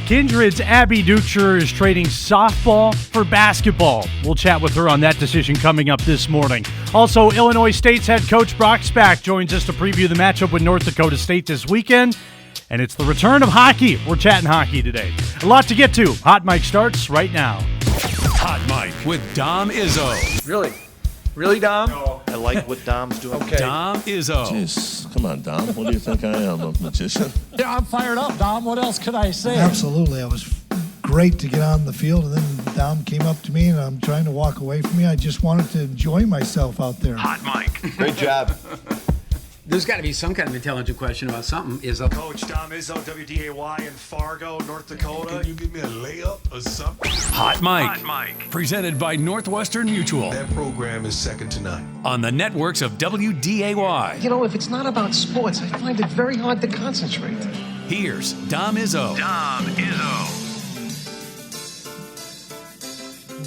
Kindred's Abby Duchscherer is trading softball for basketball. We'll chat with her on that decision coming up this morning. Also, Illinois State's head coach Brock Spack joins us to preview the matchup with North Dakota State this weekend. And it's the return of hockey. We're chatting hockey today. A lot to get to. Hot Mic starts right now. Hot Mic with Dom Izzo. Really? Really, Dom? No. I like what Dom's doing. Okay. Dom Izzo. Jeez, come on, Dom. What do you think I am, a magician? Yeah, I'm fired up, Dom. What else could I say? Absolutely. It was great to get on the field, and then Dom came up to me, and I'm trying to walk away from me. I just wanted to enjoy myself out there. Hot Mic. Great job. There's got to be some kind of intelligent question about something. Izzo. Coach Dom Izzo, WDAY in Fargo, North Dakota. Can you give me a layup or something? Hot Mic. Presented by Northwestern Mutual. That program is second to none. On the networks of WDAY. You know, if it's not about sports, I find it very hard to concentrate. Here's Dom Izzo.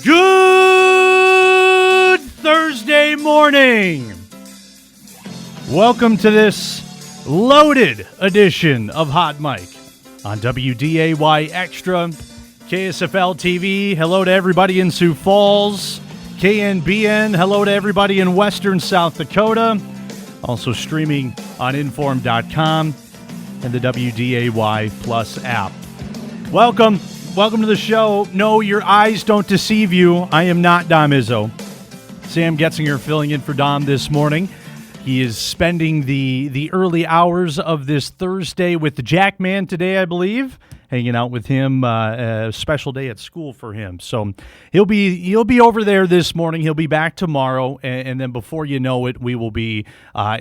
Good Thursday morning. Welcome to this loaded edition of Hot Mic on WDAY Extra, KSFL TV. Hello to everybody in Sioux Falls, KNBN. Hello to everybody in Western South Dakota. Also streaming on inform.com and the WDAY Plus app. Welcome to the show. No, your eyes don't deceive you. I am not Dom Izzo. Sam Getzinger filling in for Dom this morning. He is spending the early hours of this Thursday with the Jackman today, I believe, hanging out with him. A special day at school for him, so he'll be over there this morning. He'll be back tomorrow, and then before you know it, we will be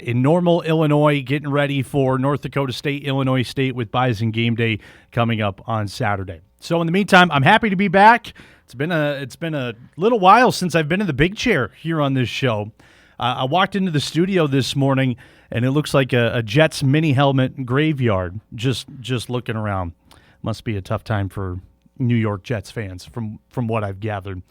in Normal, Illinois, getting ready for North Dakota State, Illinois State with Bison game day coming up on Saturday. So in the meantime, I'm happy to be back. It's been a little while since I've been in the big chair here on this show. I walked into the studio this morning, and it looks like a Jets mini helmet graveyard. Just looking around, must be a tough time for New York Jets fans, from what I've gathered.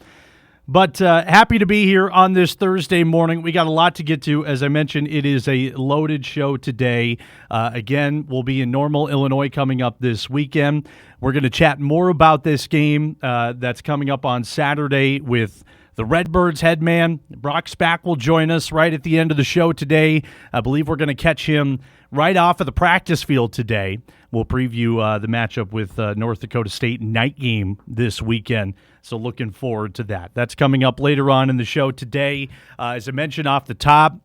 But happy to be here on this Thursday morning. We got a lot to get to. As I mentioned, it is a loaded show today. Again, we'll be in Normal, Illinois coming up this weekend. We're going to chat more about this game that's coming up on Saturday with the Redbirds head man. Brock Spack will join us right at the end of the show today. I believe we're going to catch him right off of the practice field today. We'll preview the matchup with North Dakota State night game this weekend. So looking forward to that. That's coming up later on in the show today. As I mentioned off the top,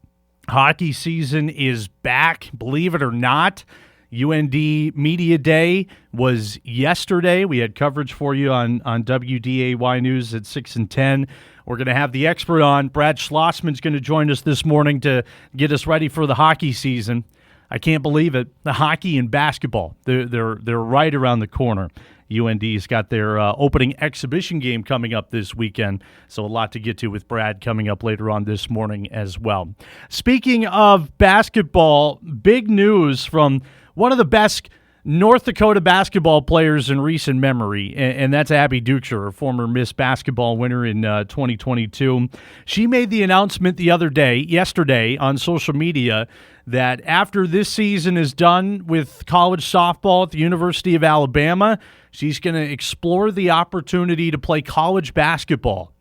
hockey season is back, believe it or not. UND Media Day was yesterday. We had coverage for you on WDAY News at 6 and 10. We're going to have the expert on. Brad Schlossman's going to join us this morning to get us ready for the hockey season. I can't believe it. The hockey and basketball, they're right around the corner. UND's got their opening exhibition game coming up this weekend, so a lot to get to with Brad coming up later on this morning as well. Speaking of basketball, big news from one of the best North Dakota basketball players in recent memory, and that's Abby Duchscherer, former Miss Basketball winner in 2022. She made the announcement yesterday on social media, that after this season is done with college softball at the University of Alabama, she's going to explore the opportunity to play college basketball.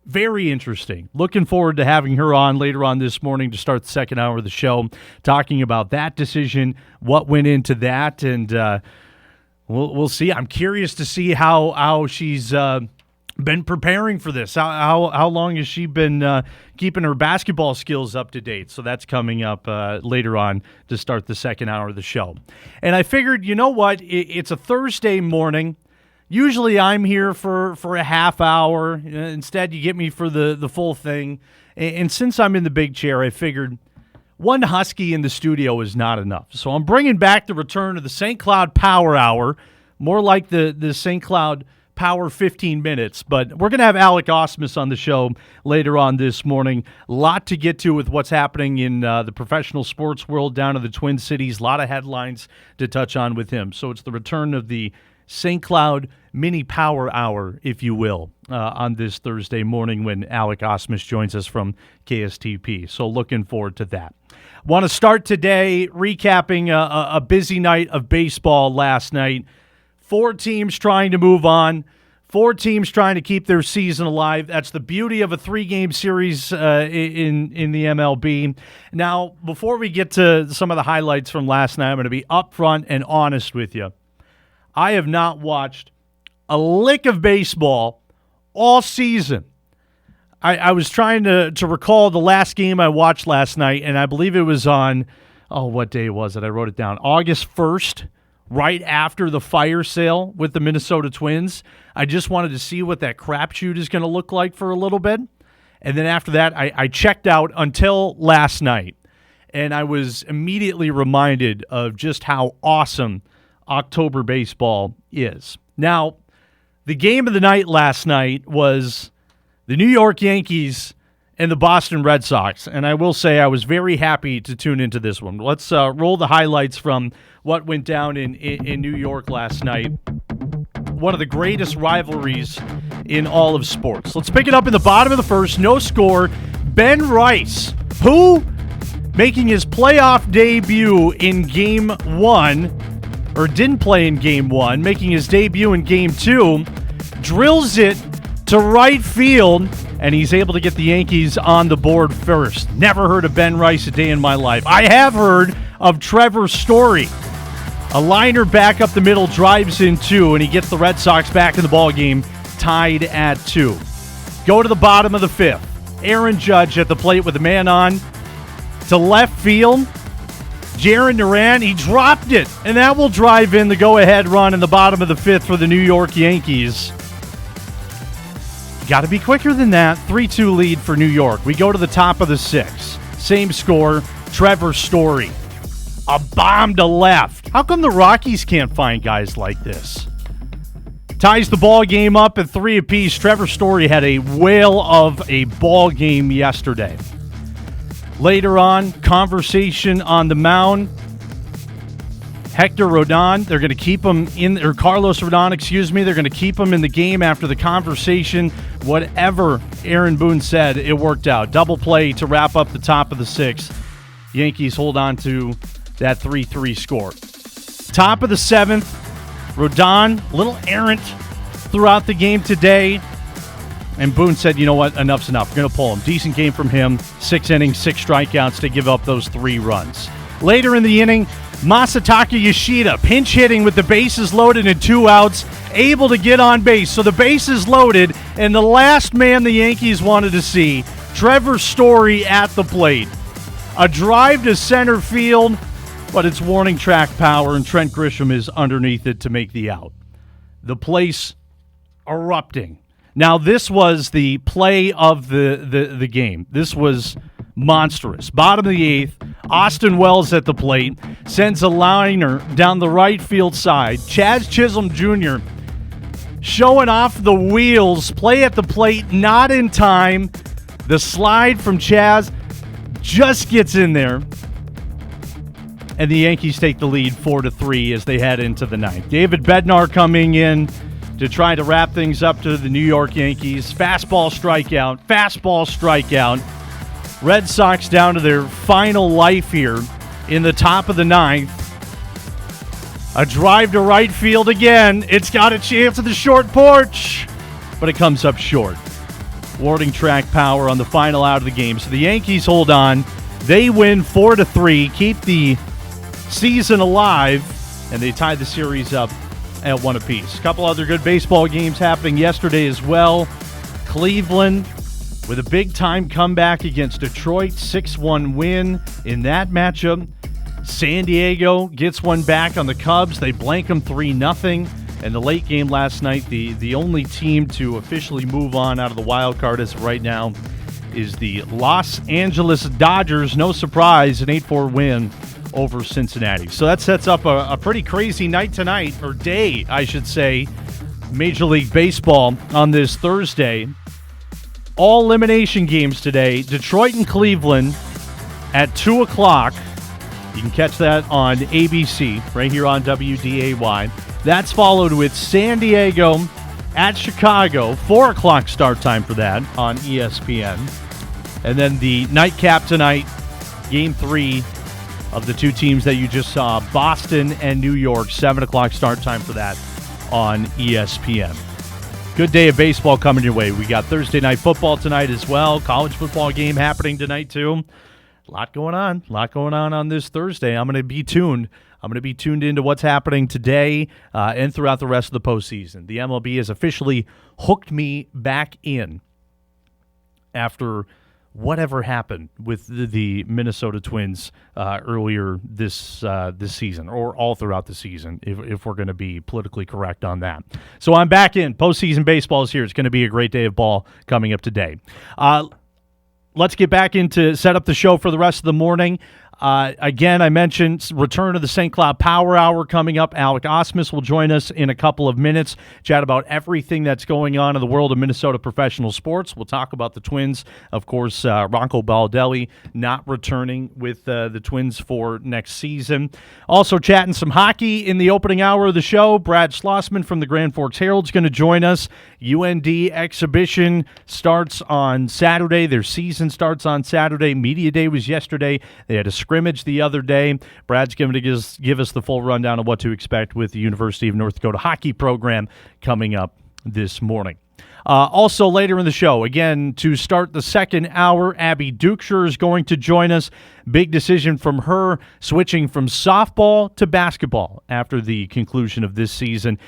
Very interesting. Looking forward to having her on later on this morning to start the second hour of the show, talking about that decision, what went into that, and we'll see. I'm curious to see how she's been preparing for this. How long has she been keeping her basketball skills up to date? So that's coming up later on to start the second hour of the show. And I figured, you know what? It's a Thursday morning. Usually I'm here for a half hour. Instead, you get me for the full thing. And since I'm in the big chair, I figured one Husky in the studio is not enough. So I'm bringing back the return of the St. Cloud Power Hour, more like the St. Cloud Power 15 minutes. But we're going to have Alec Ausmus on the show later on this morning. A lot to get to with what's happening in the professional sports world down in the Twin Cities. A lot of headlines to touch on with him. So it's the return of the St. Cloud Mini Power Hour, if you will, on this Thursday morning when Alec Ausmus joins us from KSTP. So looking forward to that. Want to start today recapping a busy night of baseball last night. 4 teams trying to move on. 4 teams trying to keep their season alive. That's the beauty of a 3-game series in the MLB. Now, before we get to some of the highlights from last night, I'm going to be upfront and honest with you. I have not watched a lick of baseball all season. I was trying to recall the last game I watched last night, and I believe it was on, what day was it? I wrote it down. August 1st. Right after the fire sale with the Minnesota Twins. I just wanted to see what that crapshoot is going to look like for a little bit. And then after that, I checked out until last night. And I was immediately reminded of just how awesome October baseball is. Now, the game of the night last night was the New York Yankees and the Boston Red Sox. And I will say I was very happy to tune into this one. Let's roll the highlights from what went down in New York last night. One of the greatest rivalries in all of sports. Let's pick it up in the bottom of the first. No score. Ben Rice, who, making his playoff debut in Game 1, or didn't play in Game 1, making his debut in Game 2, drills it to right field, and he's able to get the Yankees on the board first. Never heard of Ben Rice a day in my life. I have heard of Trevor Story. A liner back up the middle, drives in 2, and he gets the Red Sox back in the ballgame, tied at 2. Go to the bottom of the 5th. Aaron Judge at the plate with a man on to left field. Jaron Duran, he dropped it, and that will drive in the go-ahead run in the bottom of the 5th for the New York Yankees. Got to be quicker than that. 3-2 lead for New York. We go to the top of the 6th. Same score, Trevor Story. A bomb to left. How come the Rockies can't find guys like this? Ties the ball game up at 3 apiece. Trevor Story had a whale of a ball game yesterday. Later on, conversation on the mound. Hector Rodon, they're going to keep him in, or Carlos Rodon, they're going to keep him in the game after the conversation. Whatever Aaron Boone said, it worked out. Double play to wrap up the top of the 6th. Yankees hold on to that 3-3 score. Top of the 7th, Rodon, a little errant throughout the game today. And Boone said, you know what, enough's enough. We're going to pull him. Decent game from him. 6 innings, 6 strikeouts to give up those 3 runs. Later in the inning, Masataka Yoshida, pinch hitting with the bases loaded and 2 outs, able to get on base. So the bases loaded, and the last man the Yankees wanted to see, Trevor Story at the plate. A drive to center field, but it's warning track power, and Trent Grisham is underneath it to make the out. The place erupting. Now, this was the play of the game. This was monstrous. Bottom of the 8th, Austin Wells at the plate, sends a liner down the right field side. Chaz Chisholm Jr. showing off the wheels, play at the plate, not in time. The slide from Chaz just gets in there. And the Yankees take the lead 4-3 as they head into the 9th. David Bednar coming in to try to wrap things up to the New York Yankees. Fastball strikeout. Red Sox down to their final life here in the top of the 9th. A drive to right field again. It's got a chance at the short porch, but it comes up short. Warning track power on the final out of the game. So the Yankees hold on. They win 4-3, keep the season alive, and they tie the series up at 1 apiece. A couple other good baseball games happening yesterday as well. Cleveland with a big-time comeback against Detroit, 6-1 win in that matchup. San Diego gets one back on the Cubs. They blank them 3-0. And the late game last night, the only team to officially move on out of the wild card as of right now is the Los Angeles Dodgers. No surprise, an 8-4 win over Cincinnati. So that sets up a pretty crazy night tonight, or day, I should say, Major League Baseball on this Thursday. All elimination games today. Detroit and Cleveland at 2 o'clock. You can catch that on ABC, right here on WDAY. That's followed with San Diego at Chicago. 4 o'clock start time for that on ESPN. And then the nightcap tonight, Game 3 of the 2 teams that you just saw, Boston and New York. 7 o'clock start time for that on ESPN. Good day of baseball coming your way. We got Thursday night football tonight as well. College football game happening tonight too. A lot going on this Thursday. I'm going to be tuned. I'm going to be tuned into what's happening today and throughout the rest of the postseason. The MLB has officially hooked me back in after whatever happened with the Minnesota Twins earlier this season, or all throughout the season, if we're going to be politically correct on that. So I'm back in. Postseason baseball is here. It's going to be a great day of ball coming up today. Let's get back into set up the show for the rest of the morning. Again, I mentioned return of the St. Cloud Power Hour coming up. Alec Ausmus will join us in a couple of minutes, chat about everything that's going on in the world of Minnesota professional sports. We'll talk about the Twins. Of course, Ronco Baldelli not returning with the Twins for next season. Also chatting some hockey in the opening hour of the show. Brad Schlossman from the Grand Forks Herald is going to join us. UND exhibition starts on Saturday. Their season starts on Saturday. Media Day was yesterday. They had a scrimmage the other day. Brad's going to give us the full rundown of what to expect with the University of North Dakota hockey program coming up this morning. Also later in the show, again, to start the second hour, Abby Duchscherer is going to join us. Big decision from her, switching from softball to basketball after the conclusion of this season.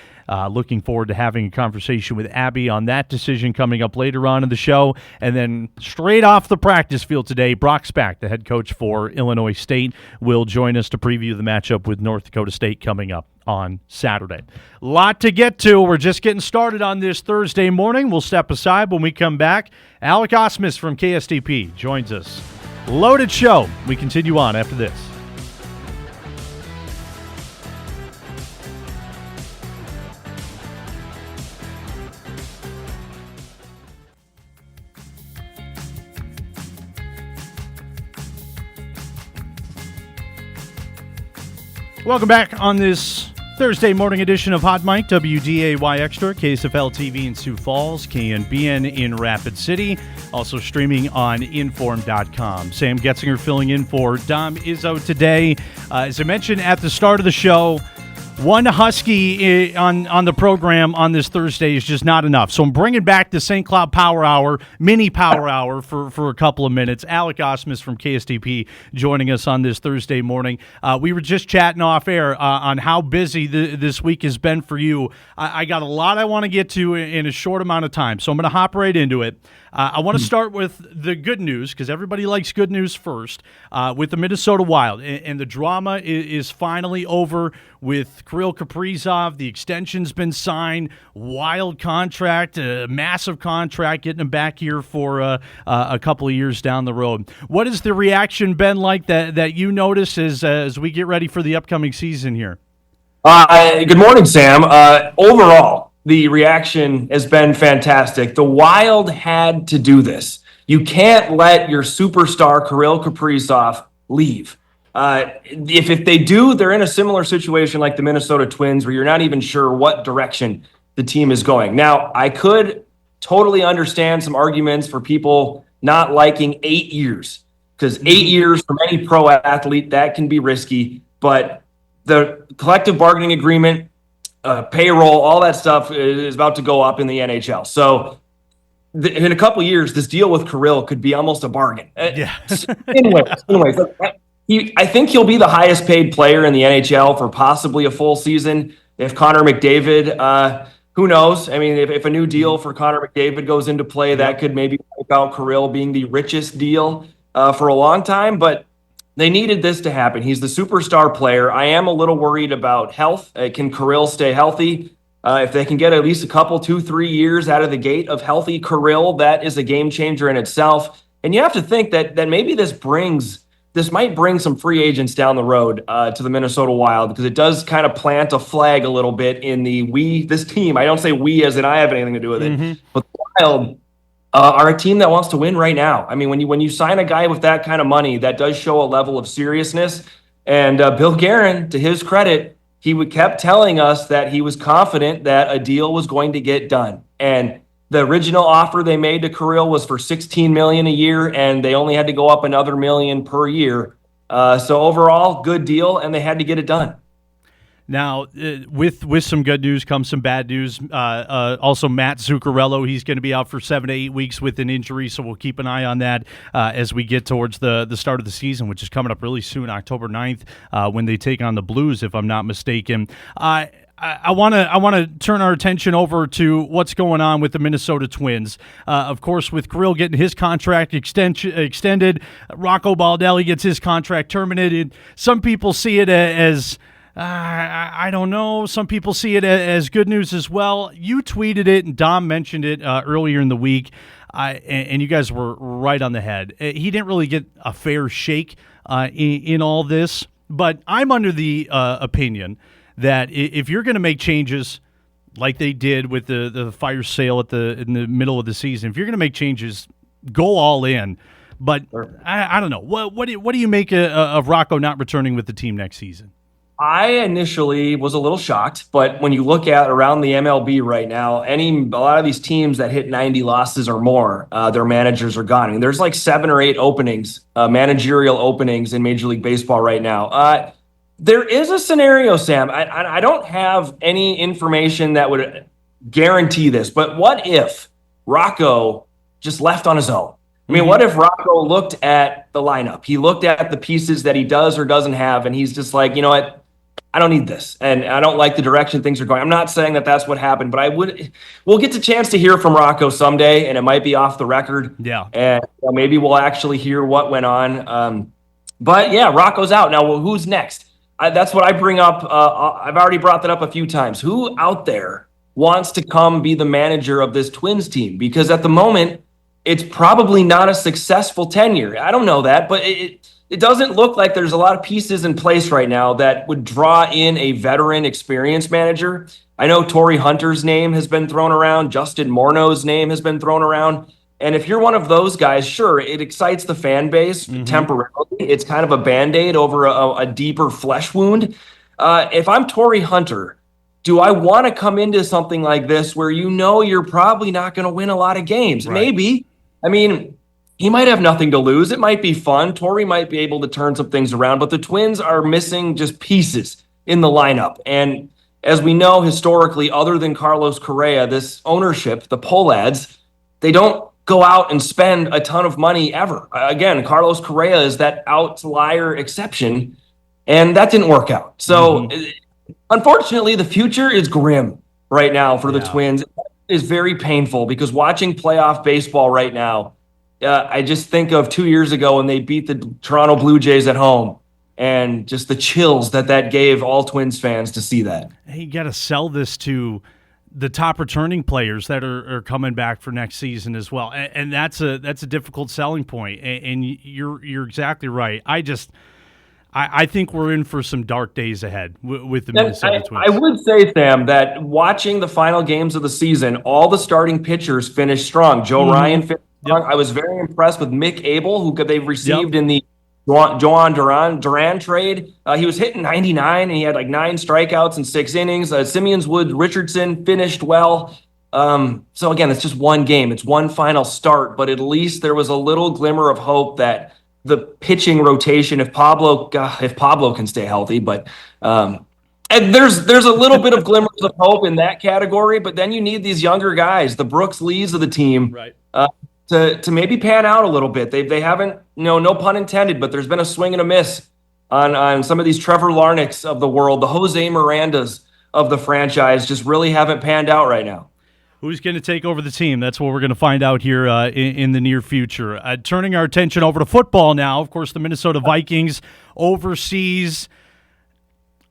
Looking forward to having a conversation with Abby on that decision coming up later on in the show. And then straight off the practice field today, Brock Spack, the head coach for Illinois State, will join us to preview the matchup with North Dakota State coming up on Saturday. A lot to get to. We're just getting started on this Thursday morning. We'll step aside when we come back. Alec Ausmus from KSTP joins us. Loaded show. We continue on after this. Welcome back on this Thursday morning edition of Hot Mic, WDAY Extra, KSFL TV in Sioux Falls, KNBN in Rapid City, also streaming on Inform.com. Sam Getzinger filling in for Dom Izzo today. As I mentioned at the start of the show, one Husky on the program on this Thursday is just not enough. So I'm bringing back the St. Cloud Power Hour, mini Power Hour for a couple of minutes. Alec Ausmus from KSTP joining us on this Thursday morning. We were just chatting off air on how busy this week has been for you. I got a lot I want to get to in a short amount of time, so I'm going to hop right into it. I want to start with the good news, because everybody likes good news first, with the Minnesota Wild. And the drama is finally over with Kirill Kaprizov. The extension's been signed. Wild contract, a massive contract, getting him back here for a couple of years down the road. What has the reaction been like that you notice as we get ready for the upcoming season here? Good morning, Sam. Overall, the reaction has been fantastic. The Wild had to do this. You can't let your superstar Kirill Kaprizov leave. If they do, they're in a similar situation like the Minnesota Twins, where you're not even sure what direction the team is going. Now, I could totally understand some arguments for people not liking 8 years, because 8 years from any pro athlete, that can be risky. But the collective bargaining agreement, payroll, all that stuff is about to go up in the NHL. So in a couple of years, this deal with Kirill could be almost a bargain. Yeah. Anyways, I think he'll be the highest paid player in the NHL for possibly a full season. If Connor McDavid, who knows? I mean, if a new deal for Connor McDavid goes into play, that could maybe wipe out Kirill being the richest deal for a long time. But they needed this to happen. He's the superstar player. I am a little worried about health. Can Kirill stay healthy? If they can get at least a couple, 2-3 years out of the gate of healthy Kirill, that is a game changer in itself. And you have to think that maybe this might bring some free agents down the road to the Minnesota Wild, because it does kind of plant a flag a little bit in this team. I don't say we as in I have anything to do with it, but the Wild are a team that wants to win right now. I mean, when you sign a guy with that kind of money, that does show a level of seriousness. And Bill Guerin, to his credit, he kept telling us that he was confident that a deal was going to get done. And the original offer they made to Kirill was for $16 million a year, and they only had to go up another $1 million per year. So overall, good deal, and they had to get it done. Now, with some good news comes some bad news. Also, Matt Zuccarello, he's going to be out for 7 to 8 weeks with an injury, so we'll keep an eye on that as we get towards the start of the season, which is coming up really soon, October 9th, when they take on the Blues, if I'm not mistaken. I want to turn our attention over to what's going on with the Minnesota Twins. Of course, with Kirill getting his contract extended, Rocco Baldelli gets his contract terminated. Some people see it as I don't know. Some people see it as good news as well. You tweeted it, and Dom mentioned it earlier in the week, and you guys were right on the head. He didn't really get a fair shake in all this, but I'm under the opinion that if you're going to make changes like they did with the fire sale in the middle of the season, if you're going to make changes, go all in. But I don't know. What do you make of Rocco not returning with the team next season? I initially was a little shocked, but when you look at around the MLB right now, a lot of these teams that hit 90 losses or more, their managers are gone. I mean, there's like 7 or 8 openings, managerial openings in Major League Baseball right now. There is a scenario, Sam. I don't have any information that would guarantee this, but what if Rocco just left on his own? I mean, what if Rocco looked at the lineup? He looked at the pieces that he does or doesn't have, and he's just like, you know what? I don't need this, and I don't like the direction things are going. I'm not saying that that's what happened, but we'll get the chance to hear from Rocco someday, and it might be off the record. Yeah. And maybe we'll actually hear what went on. But yeah, Rocco's out. Now, well, who's next? That's what I bring up. I've already brought that up a few times. Who out there wants to come be the manager of this Twins team? Because at the moment, it's probably not a successful tenure. I don't know that, but it doesn't look like there's a lot of pieces in place right now that would draw in a veteran, experienced manager. I know Torrey Hunter's name has been thrown around. Justin Morneau's name has been thrown around. And if you're one of those guys, sure, it excites the fan base temporarily. It's kind of a Band-Aid over a deeper flesh wound. If I'm Torrey Hunter, do I want to come into something like this where you know you're probably not going to win a lot of games? Right. Maybe. I mean, he might have nothing to lose. It might be fun. Torrey might be able to turn some things around, but the Twins are missing just pieces in the lineup. And as we know historically, other than Carlos Correa, this ownership, the Pohlads, they don't go out and spend a ton of money ever. Again, Carlos Correa is that outlier exception, and that didn't work out. So unfortunately, the future is grim right now for the Twins. It is very painful because watching playoff baseball right now, I just think of 2 years ago when they beat the Toronto Blue Jays at home and just the chills that gave all Twins fans to see that. Hey, you got to sell this to the top returning players that are coming back for next season as well. And that's a difficult selling point. And you're exactly right. I think we're in for some dark days ahead with the Minnesota Twins. I would say, Sam, that watching the final games of the season, all the starting pitchers finished strong. Joe Ryan finished strong. I was very impressed with Mick Abel, who they've received in the Joan Duran trade. He was hitting 99, and he had like 9 strikeouts in 6 innings. Simeons Wood Richardson finished well. So again, it's just one game. It's one final start, but at least there was a little glimmer of hope that the pitching rotation, if Pablo can stay healthy, but and there's a little bit of glimmers of hope in that category, but then you need these younger guys, the Brooks Lees of the team, right, to maybe pan out a little bit. They haven't, no pun intended, but there's been a swing and a miss on some of these Trevor Larnacks of the world, the Jose Mirandas of the franchise just really haven't panned out right now. Who's going to take over the team? That's what we're going to find out here in the near future. Turning our attention over to football now. Of course, the Minnesota Vikings overseas.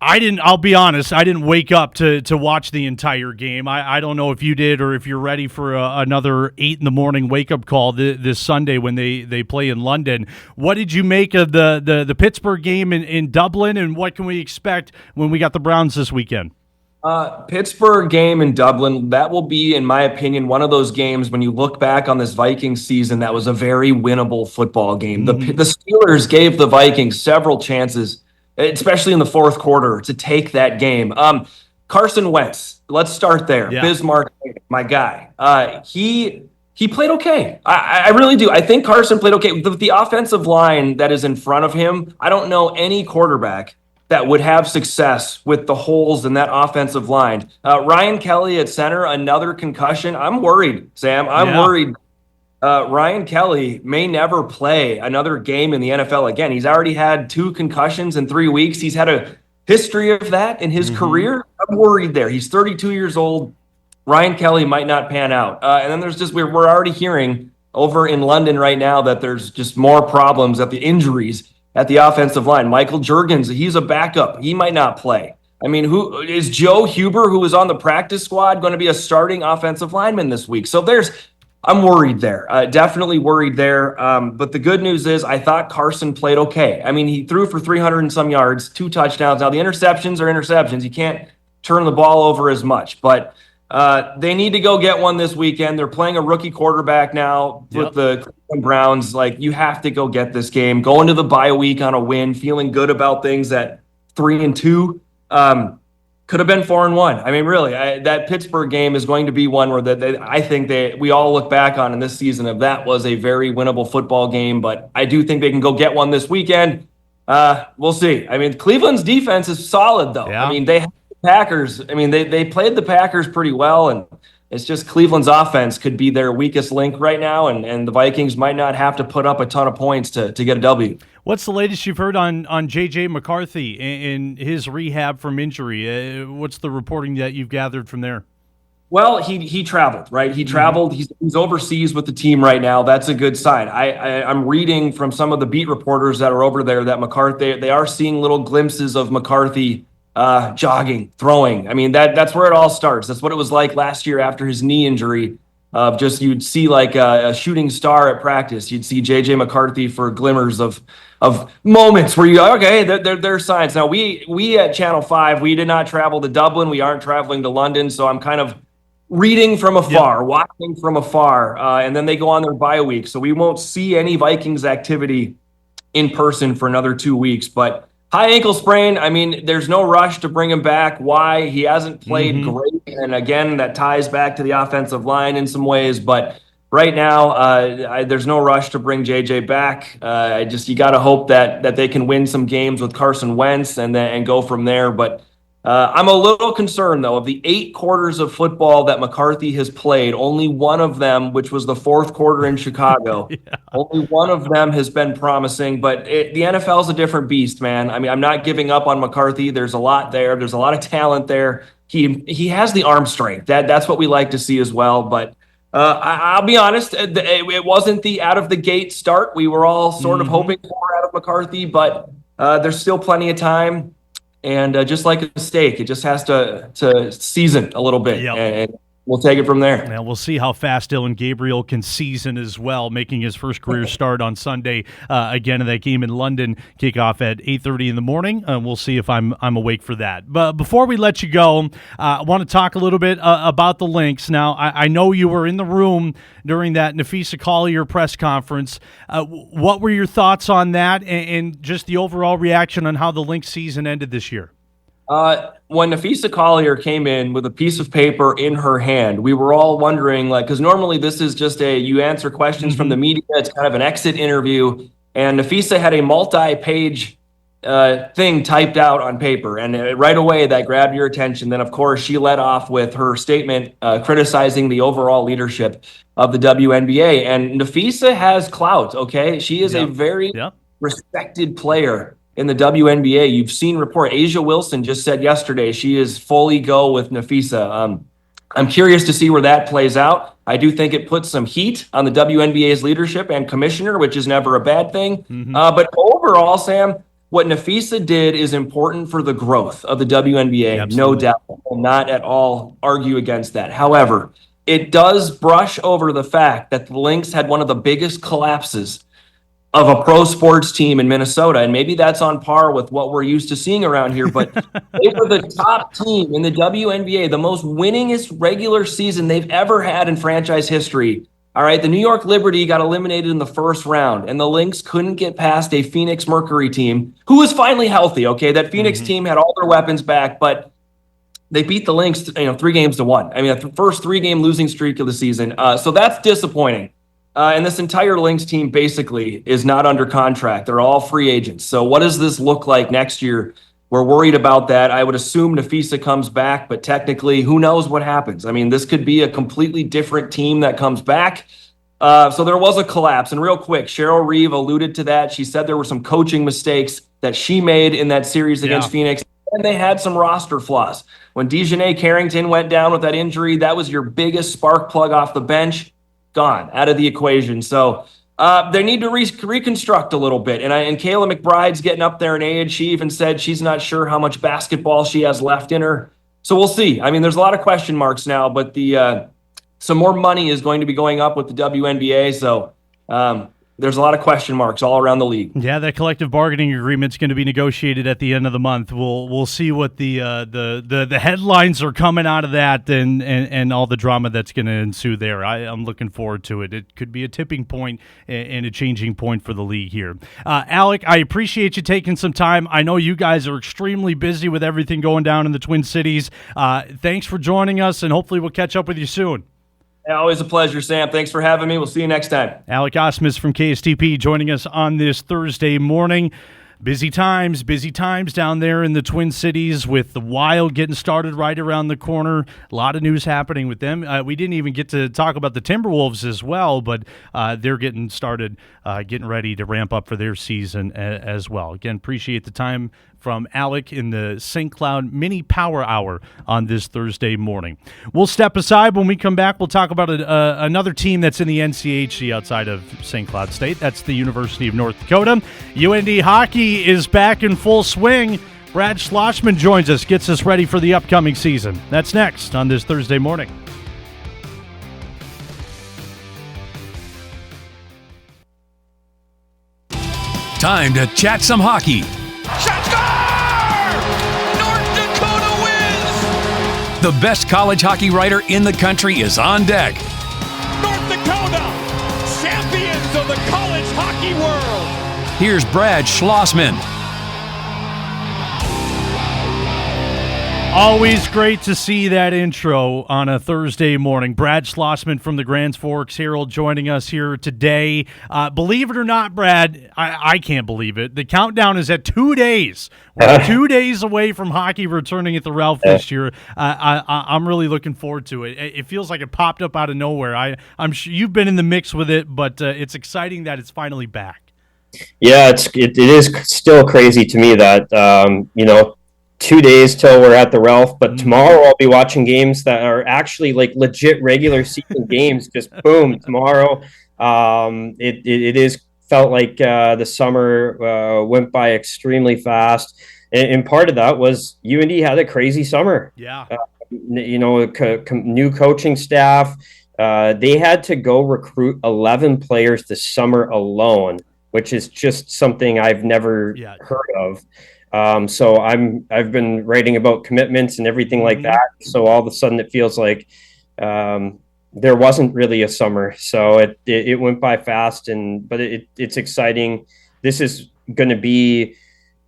I'll be honest, I didn't wake up to watch the entire game. I don't know if you did or if you're ready for another 8 a.m. wake-up call this Sunday when they play in London. What did you make of the Pittsburgh game in Dublin, and what can we expect when we got the Browns this weekend? Pittsburgh game in Dublin, that will be, in my opinion, one of those games when you look back on this Vikings season that was a very winnable football game. The Steelers gave the Vikings several chances, especially in the fourth quarter, to take that game. Carson Wentz, let's start there. Yeah. Bismarck, my guy. He played okay. I really do. I think Carson played okay. The offensive line that is in front of him, I don't know any quarterback that would have success with the holes in that offensive line. Ryan Kelly at center, another concussion. I'm worried, Sam. I'm worried. Ryan Kelly may never play another game in the NFL again. He's already had 2 concussions in 3 weeks. He's had a history of that in his career. I'm worried there. He's 32 years old. Ryan Kelly might not pan out. And then there's just, we're already hearing over in London right now that there's just more problems at the injuries at the offensive line. Michael Juergens, he's a backup. He might not play. I mean, who is Joe Huber, who was on the practice squad, going to be a starting offensive lineman this week? So I'm worried there. Definitely worried there. But the good news is I thought Carson played okay. I mean, he threw for 300 and some yards, 2 touchdowns. Now, the interceptions are interceptions. You can't turn the ball over as much. But they need to go get one this weekend. They're playing a rookie quarterback now with the Cleveland Browns. Like, you have to go get this game. Go into the bye week on a win, feeling good about things at 3-2. Could have been 4-1. I mean, really, that Pittsburgh game is going to be one where I think we all look back on in this season of that was a very winnable football game. But I do think they can go get one this weekend. We'll see. I mean, Cleveland's defense is solid, though. Yeah. I mean, they have the Packers. I mean, they played the Packers pretty well, and it's just Cleveland's offense could be their weakest link right now, and the Vikings might not have to put up a ton of points to get a W. What's the latest you've heard on J.J. McCarthy in his rehab from injury? What's the reporting that you've gathered from there? Well, he traveled, right? He traveled. He's overseas with the team right now. That's a good sign. I'm reading from some of the beat reporters that are over there that McCarthy, they are seeing little glimpses of McCarthy jogging, throwing. I mean, that's where it all starts. That's what it was like last year after his knee injury. Just you'd see like a shooting star at practice. You'd see J.J. McCarthy for glimmers of moments where you go, okay, there are signs. Now, we at Channel 5, we did not travel to Dublin. We aren't traveling to London, so I'm kind of reading from afar, watching from afar, and then they go on their bye week. So we won't see any Vikings activity in person for another 2 weeks. But high ankle sprain, I mean, there's no rush to bring him back. Why? He hasn't played great. And again, that ties back to the offensive line in some ways. But right now, there's no rush to bring JJ back. You got to hope that they can win some games with Carson Wentz and go from there. But I'm a little concerned, though, of the 8 quarters of football that McCarthy has played. Only one of them, which was the 4th quarter in Chicago, only one of them has been promising. But the NFL is a different beast, man. I mean, I'm not giving up on McCarthy. There's a lot there. There's a lot of talent there. He has the arm strength. That's what we like to see as well. But I'll be honest, it wasn't the out-of-the-gate start we were all sort of hoping for out of McCarthy. But there's still plenty of time. And just like a steak, it just has to season a little bit, and we'll take it from there. Yeah, we'll see how fast Dylan Gabriel can season as well, making his first career start on Sunday. Again, in that game in London, kickoff at 8:30 in the morning. We'll see if I'm awake for that. But before we let you go, I want to talk a little bit about the Lynx. Now, I know you were in the room during that Nafisa Collier press conference. What were your thoughts on that and just the overall reaction on how the Lynx season ended this year? When Nafisa Collier came in with a piece of paper in her hand, we were all wondering, because normally this is just you answer questions from the media. It's kind of an exit interview. And Nafisa had a multi-page thing typed out on paper. And right away, that grabbed your attention. Then, of course, she led off with her statement criticizing the overall leadership of the WNBA. And Nafisa has clout, okay? She is a very respected player in the WNBA. You've seen Asia Wilson just said yesterday she is fully go with Nafisa. I'm curious to see where that plays out. I do think it puts some heat on the WNBA's leadership and commissioner, which is never a bad thing. But overall, Sam, what Nafisa did is important for the growth of the WNBA. Absolutely. No doubt. I will not at all argue against that. However, it does brush over the fact that the Lynx had one of the biggest collapses of a pro sports team in Minnesota. And maybe that's on par with what we're used to seeing around here, but they were the top team in the WNBA, the most winningest regular season they've ever had in franchise history. All right, the New York Liberty got eliminated in the first round, and the Lynx couldn't get past a Phoenix Mercury team who was finally healthy, okay? That Phoenix team had all their weapons back, but they beat the Lynx, 3-1. I mean, the first 3-game losing streak of the season. So that's disappointing. And this entire Lynx team basically is not under contract. They're all free agents. So what does this look like next year we're worried about that. I would assume Nafisa comes back, but technically, who knows what happens? I mean, this could be a completely different team that comes back. So there was a collapse. And real quick, Cheryl Reeve alluded to that. She said there were some coaching mistakes that she made in that series against Phoenix, and they had some roster flaws. When Dejanay Carrington went down with that injury, that was your biggest spark plug off the bench. Gone, out of the equation. So they need to reconstruct a little bit. And Kayla McBride's getting up there in age. She even said she's not sure how much basketball she has left in her. So we'll see. I mean, there's a lot of question marks now, but some more money is going to be going up with the WNBA. So there's a lot of question marks all around the league. Yeah, that collective bargaining agreement is going to be negotiated at the end of the month. We'll see what the headlines are coming out of that and all the drama that's going to ensue there. I'm looking forward to it. It could be a tipping point and a changing point for the league here. Alec, I appreciate you taking some time. I know you guys are extremely busy with everything going down in the Twin Cities. Thanks for joining us, and hopefully we'll catch up with you soon. Always a pleasure, Sam. Thanks for having me. We'll see you next time. Alec Ausmus from KSTP joining us on this Thursday morning. Busy times down there in the Twin Cities with the Wild getting started right around the corner. A lot of news happening with them. We didn't even get to talk about the Timberwolves as well, but they're getting started, getting ready to ramp up for their season as well. Again, appreciate the time from Alec in the St. Cloud Mini Power Hour on this Thursday morning. We'll step aside. When we come back, we'll talk about another team that's in the NCHC outside of St. Cloud State. That's the University of North Dakota. UND hockey is back in full swing. Brad Schlossman joins us, gets us ready for the upcoming season. That's next on this Thursday morning. Time to chat some hockey. Shot score! North Dakota wins! The best college hockey writer in the country is on deck. North Dakota, champions of the college hockey world! Here's Brad Schlossman. Always great to see that intro on a Thursday morning. Brad Schlossman from the Grand Forks Herald joining us here today. Believe it or not, Brad, I can't believe it. The countdown is at 2 days. We're 2 days away from hockey returning at the Ralph this year. I'm really looking forward to it. It feels like it popped up out of nowhere. I'm sure you've been in the mix with it, but it's exciting that it's finally back. Yeah, it is still crazy to me that 2 days till we're at the Ralph, but tomorrow I'll be watching games that are actually like legit regular season games. Just boom, tomorrow. It is felt like the summer went by extremely fast, and part of that was UND had a crazy summer. Yeah, new coaching staff. They had to go recruit 11 players this summer alone, which is just something I've never heard of. So I've been writing about commitments and everything like that. So all of a sudden it feels like there wasn't really a summer. So it went by fast, but it's exciting. This is going to be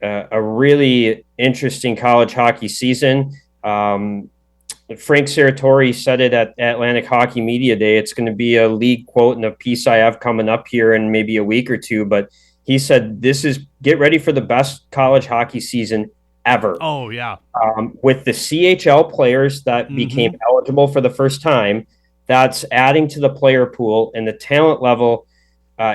a really interesting college hockey season. Frank Serratori said it at Atlantic Hockey Media Day. It's going to be a league quote and a piece I have coming up here in maybe a week or two, but he said, get ready for the best college hockey season ever. Oh, yeah. With the CHL players that became eligible for the first time, that's adding to the player pool, and the talent level,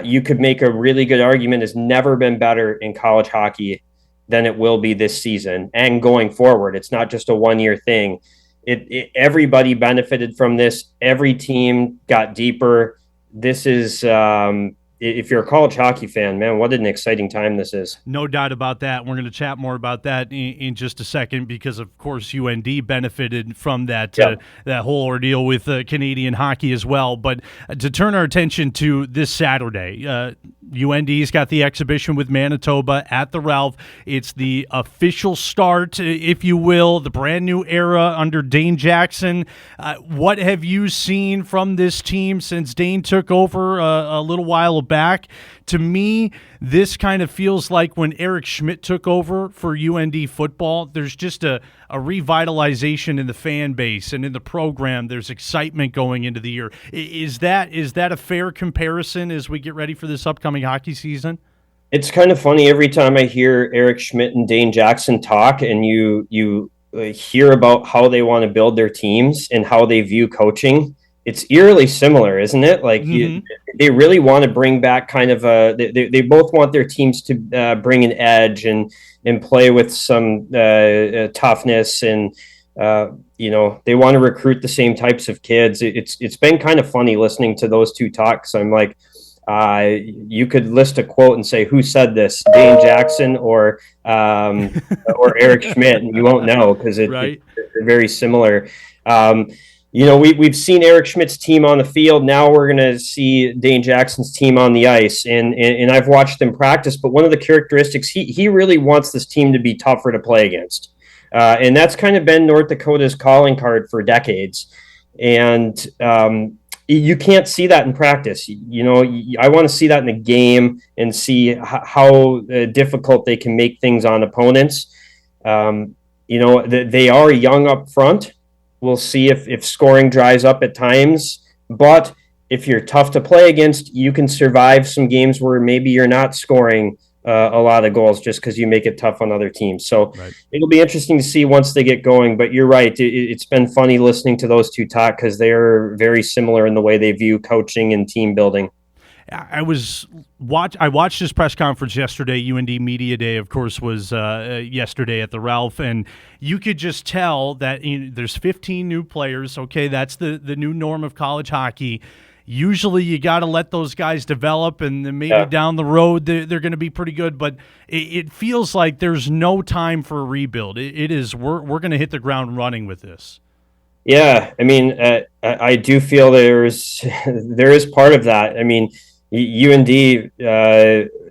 you could make a really good argument, has never been better in college hockey than it will be this season and going forward. It's not just a one-year thing. Everybody benefited from this. Every team got deeper. This is if you're a college hockey fan, man, what an exciting time this is. No doubt about that. We're going to chat more about that in just a second because, of course, UND benefited from that that whole ordeal with Canadian hockey as well. But to turn our attention to this Saturday, UND's got the exhibition with Manitoba at the Ralph. It's the official start, if you will, the brand new era under Dane Jackson. What have you seen from this team since Dane took over a little while back? To me, this kind of feels like when Eric Schmidt took over for UND football. There's just a revitalization in the fan base and in the program. There's excitement going into the year. Is that a fair comparison as we get ready for this upcoming hockey season? It's kind of funny every time I hear Eric Schmidt and Dane Jackson talk, and you hear about how they want to build their teams and how they view coaching. It's eerily similar, isn't it? Like they really want to bring back kind of they both want their teams to bring an edge and play with some toughness, and they want to recruit the same types of kids. It's been kind of funny listening to those two talks. I'm like, you could list a quote and say, who said this, Dane Jackson or Eric Schmidt, and you won't know because they're very similar. We've seen Eric Schmidt's team on the field. Now we're going to see Dane Jackson's team on the ice, and I've watched them practice. But one of the characteristics, he really wants this team to be tougher to play against, and that's kind of been North Dakota's calling card for decades. And you can't see that in practice. I want to see that in the game and see how difficult they can make things on opponents. They are young up front. We'll see if scoring dries up at times, but if you're tough to play against, you can survive some games where maybe you're not scoring a lot of goals just because you make it tough on other teams. So it'll be interesting to see once they get going. But you're right; it's been funny listening to those two talk because they're very similar in the way they view coaching and team building. I watched this press conference yesterday. UND Media Day, of course, was yesterday at the Ralph, and you could just tell that there's 15 new players. Okay, that's the new norm of college hockey. Usually you got to let those guys develop, and then maybe down the road they're going to be pretty good. But it feels like there's no time for a rebuild. It is we're going to hit the ground running with this. Yeah, I mean, I do feel there is part of that. I mean, UND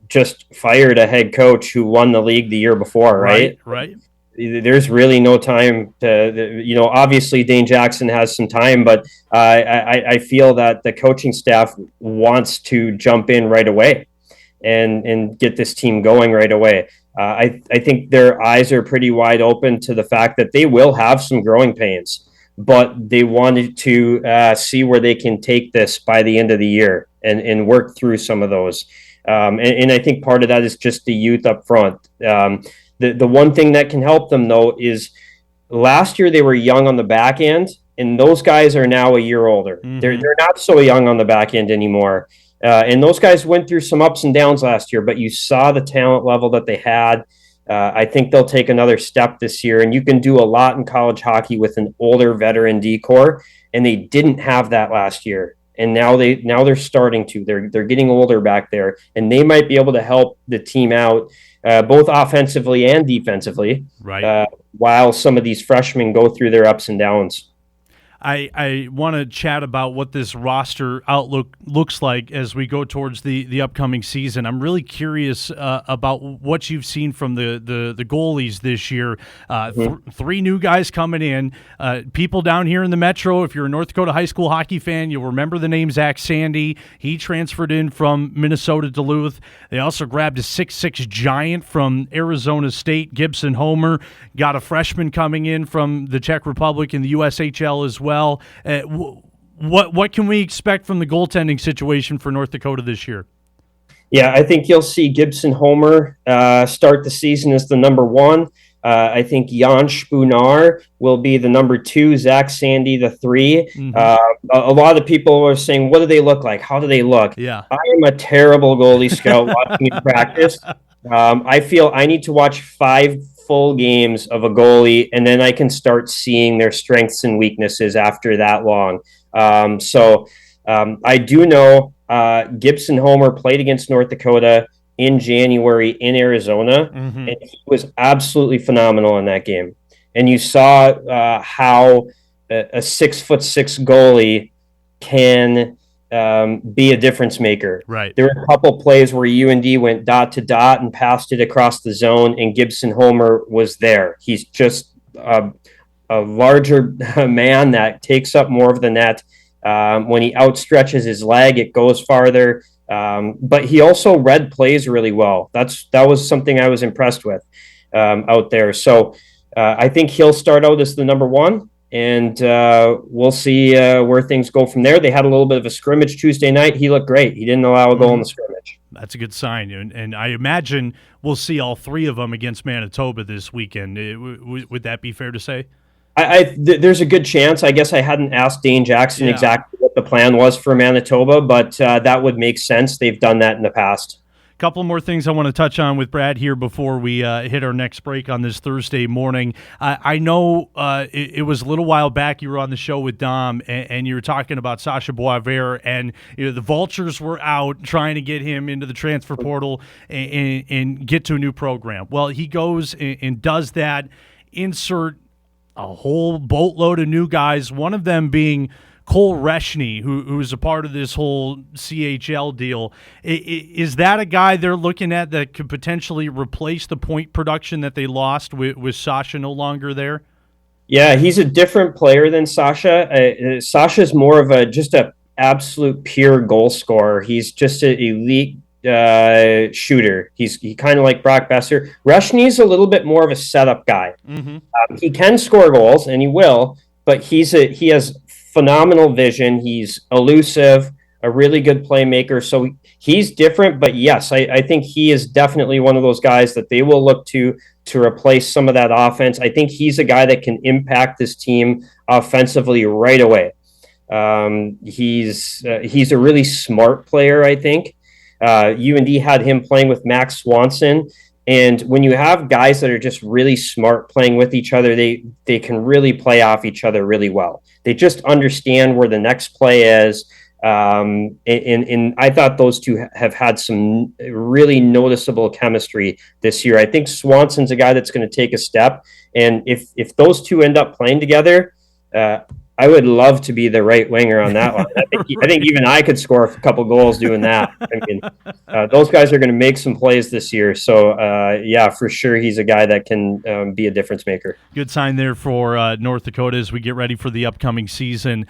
just fired a head coach who won the league the year before, right? Right. There's really no time to, obviously Dane Jackson has some time, but I feel that the coaching staff wants to jump in right away and get this team going right away. I think their eyes are pretty wide open to the fact that they will have some growing pains, but they wanted to see where they can take this by the end of the year and work through some of those. And I think part of that is just the youth up front. The one thing that can help them, though, is last year they were young on the back end, and those guys are now a year older. Mm-hmm. They're not so young on the back end anymore. And those guys went through some ups and downs last year, but you saw the talent level that they had. I think they'll take another step this year, and you can do a lot in college hockey with an older veteran D-corps, and they didn't have that last year. And now they're starting to. They're getting older back there, and they might be able to help the team out both offensively and defensively, while some of these freshmen go through their ups and downs. I want to chat about what this roster outlook looks like as we go towards the upcoming season. I'm really curious about what you've seen from the goalies this year. Three new guys coming in. People down here in the Metro, if you're a North Dakota high school hockey fan, you'll remember the name Zach Sandy. He transferred in from Minnesota Duluth. They also grabbed a 6'6" giant from Arizona State, Gibson Homer. Got a freshman coming in from the Czech Republic in the USHL as well. What can we expect from the goaltending situation for North Dakota this year? Yeah, I think you'll see Gibson Homer start the season as the number one. I think Jan Spunar will be the number two, Zach Sandy the three. Mm-hmm. A lot of people are saying, what do they look like? How do they look? Yeah, I am a terrible goalie scout watching in practice. I feel I need to watch 5 full games of a goalie, and then I can start seeing their strengths and weaknesses after that long. I do know Gibson Homer played against North Dakota in January in Arizona, and he was absolutely phenomenal in that game. And you saw how a 6'6" goalie can be a difference maker. Right. There were a couple plays where UND went dot to dot and passed it across the zone, and Gibson Homer was there. He's just a larger man that takes up more of the net. When he outstretches his leg, it goes farther. But he also read plays really well. That was something I was impressed with out there. So I think he'll start out as the number one. And we'll see where things go from there. They had a little bit of a scrimmage Tuesday night. He looked great. He didn't allow a goal in the scrimmage. That's a good sign, and I imagine we'll see all three of them against Manitoba this weekend. Would that be fair to say? There's a good chance. I guess I hadn't asked Dane Jackson exactly what the plan was for Manitoba, but that would make sense. They've done that in the past. Couple more things I want to touch on with Brad here before we hit our next break on this Thursday morning. I know it was a little while back you were on the show with Dom, and you were talking about Sasha Boisvert, and the Vultures were out trying to get him into the transfer portal and get to a new program. Well, he goes and does that, insert a whole boatload of new guys, one of them being Cole Reshny, who's a part of this whole CHL deal. Is that a guy they're looking at that could potentially replace the point production that they lost with Sasha no longer there? Yeah, he's a different player than Sasha. Sasha's more of just a absolute pure goal scorer. He's just an elite shooter. He kind of like Brock Besser. Reshny's a little bit more of a setup guy. Mm-hmm. He can score goals, and he will, but he has phenomenal vision. He's elusive, a really good playmaker. So he's different, but yes, I think he is definitely one of those guys that they will look to replace some of that offense. I think he's a guy that can impact this team offensively right away. He's a really smart player, I think. UND had him playing with Max Swanson. And when you have guys that are just really smart playing with each other, they can really play off each other really well. They just understand where the next play is. And I thought those two have had some really noticeable chemistry this year. I think Swanson's a guy that's going to take a step. And if those two end up playing together, I would love to be the right winger on that one. I think even I could score a couple goals doing that. I mean, those guys are going to make some plays this year. So, yeah, for sure, he's a guy that can be a difference maker. Good sign there for North Dakota as we get ready for the upcoming season.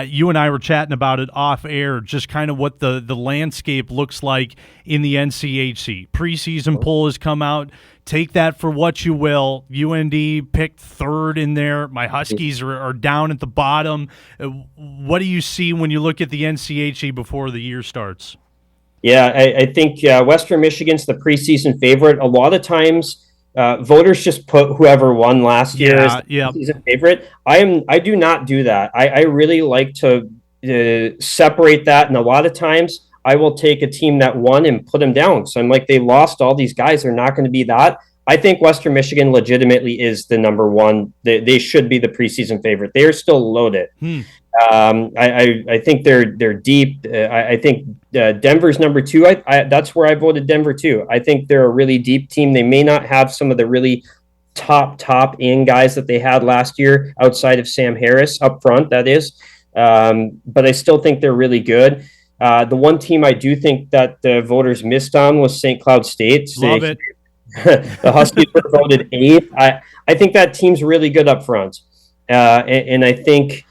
You and I were chatting about it off air, just kind of what the landscape looks like in the NCHC. Preseason poll has come out. Take that for what you will. UND picked third in there. My Huskies are down at the bottom. What do you see when you look at the NCHC before the year starts? Yeah, I think Western Michigan's the preseason favorite. A lot of times, voters just put whoever won last year as the preseason favorite. I do not do that. I really like to separate that, and a lot of times I will take a team that won and put them down. So I'm like, they lost all these guys. They're not going to be that. I think Western Michigan legitimately is the number one. They should be the preseason favorite. They are still loaded. I think they're deep. I think Denver's number two. That's where I voted Denver too. I think they're a really deep team. They may not have some of the really top end guys that they had last year outside of Sam Harris up front, that is. But I still think they're really good. The one team I do think that the voters missed on was St. Cloud State. Love it. The Huskies were voted 8th. I think that team's really good up front. And I think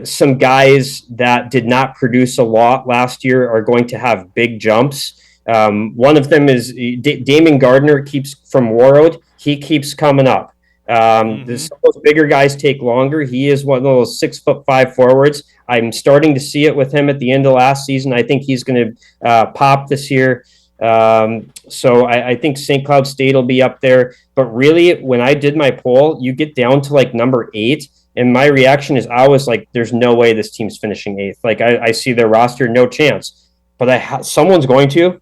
some guys that did not produce a lot last year are going to have big jumps. One of them is Damon Gardner from Warroad. He keeps coming up. Some of those bigger guys take longer. He is one of those 6'5" forwards. I'm starting to see it with him at the end of last season. I think he's going to pop this year. So I think St. Cloud State will be up there. But really, when I did my poll, you get down to like number 8. And my reaction is I was like, there's no way this team's finishing 8th. Like I see their roster, no chance. But someone's going to.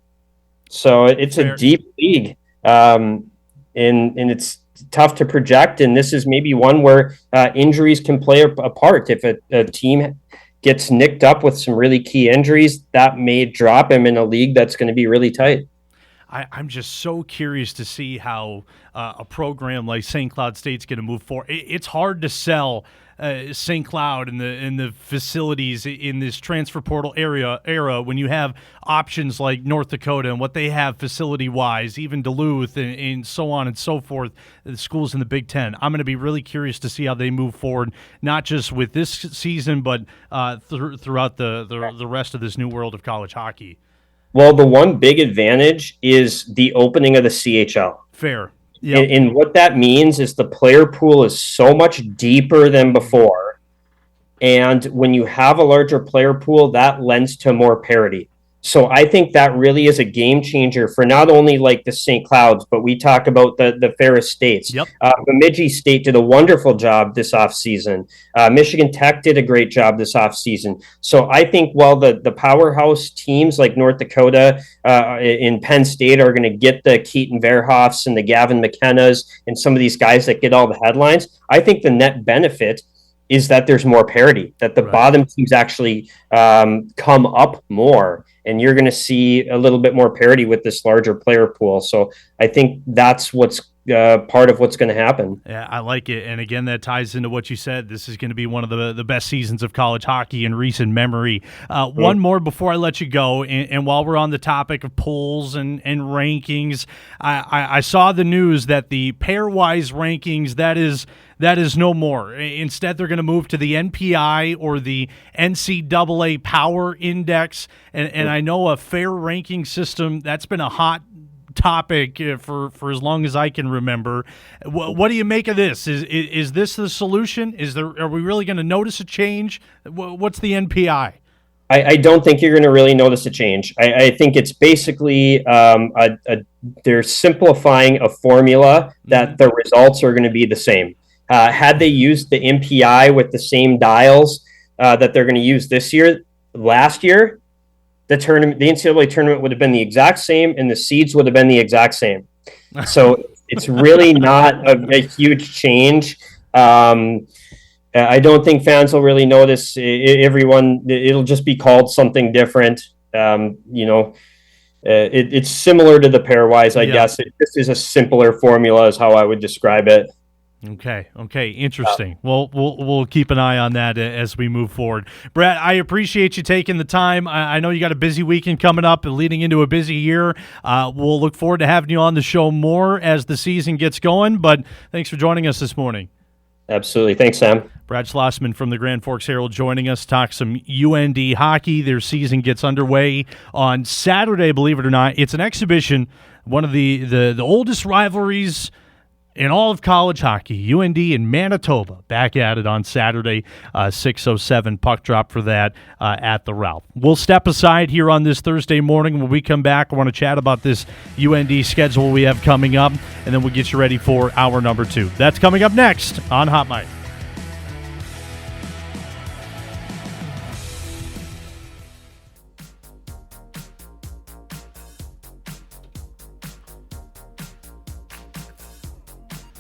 So it's a deep league. And it's tough to project, and this is maybe one where injuries can play a part. If a team gets nicked up with some really key injuries, that may drop him in a league that's going to be really tight. I'm just so curious to see how a program like St. Cloud State's going to move forward. It's hard to sell St. Cloud and the facilities in this transfer portal era when you have options like North Dakota and what they have facility-wise, even Duluth and so on and so forth, the schools in the Big Ten. I'm going to be really curious to see how they move forward, not just with this season, but throughout the rest of this new world of college hockey. Well, the one big advantage is the opening of the CHL. Fair. Yep. And what that means is the player pool is so much deeper than before. And when you have a larger player pool, that lends to more parity. So I think that really is a game changer for not only like the St. Clouds, but we talk about the Ferris states. Yep. Bemidji State did a wonderful job this offseason. Michigan Tech did a great job this offseason. So I think while the powerhouse teams like North Dakota in Penn State are going to get the Keaton Verhoffs and the Gavin McKennas and some of these guys that get all the headlines, I think the net benefit is that there's more parity, that the bottom teams actually come up more, and you're going to see a little bit more parity with this larger player pool. So I think that's what's part of what's going to happen. Yeah, I like it. And again, that ties into what you said. This is going to be one of the best seasons of college hockey in recent memory. One more before I let you go. And while we're on the topic of polls and rankings, I saw the news that the pairwise rankings, that is no more. Instead, they're going to move to the NPI or the NCAA Power Index. And I know a fair ranking system, that's been a hot topic for as long as I can remember. What do you make of this? Is this the solution? Are we really going to notice a change? What's the NPI? I don't think you're going to really notice a change. I think it's basically they're simplifying a formula that the results are going to be the same. Had they used the NPI with the same dials that they're going to use last year, the NCAA tournament would have been the exact same, and the seeds would have been the exact same. So it's really not a huge change. I don't think fans will really notice. It'll just be called something different. It's similar to the pairwise, I guess. It just is a simpler formula, is how I would describe it. Okay, interesting. Well, we'll keep an eye on that as we move forward. Brad, I appreciate you taking the time. I know you got a busy weekend coming up and leading into a busy year. We'll look forward to having you on the show more as the season gets going, but thanks for joining us this morning. Absolutely. Thanks, Sam. Brad Schlossman from the Grand Forks Herald joining us, talk some UND hockey. Their season gets underway on Saturday, believe it or not. It's an exhibition, one of the oldest rivalries in all of college hockey. UND and Manitoba back at it on Saturday, 6:07 puck drop for that at the Ralph. We'll step aside here on this Thursday morning. When we come back, I want to chat about this UND schedule we have coming up, and then we'll get you ready for hour number 2. That's coming up next on Hot Mic.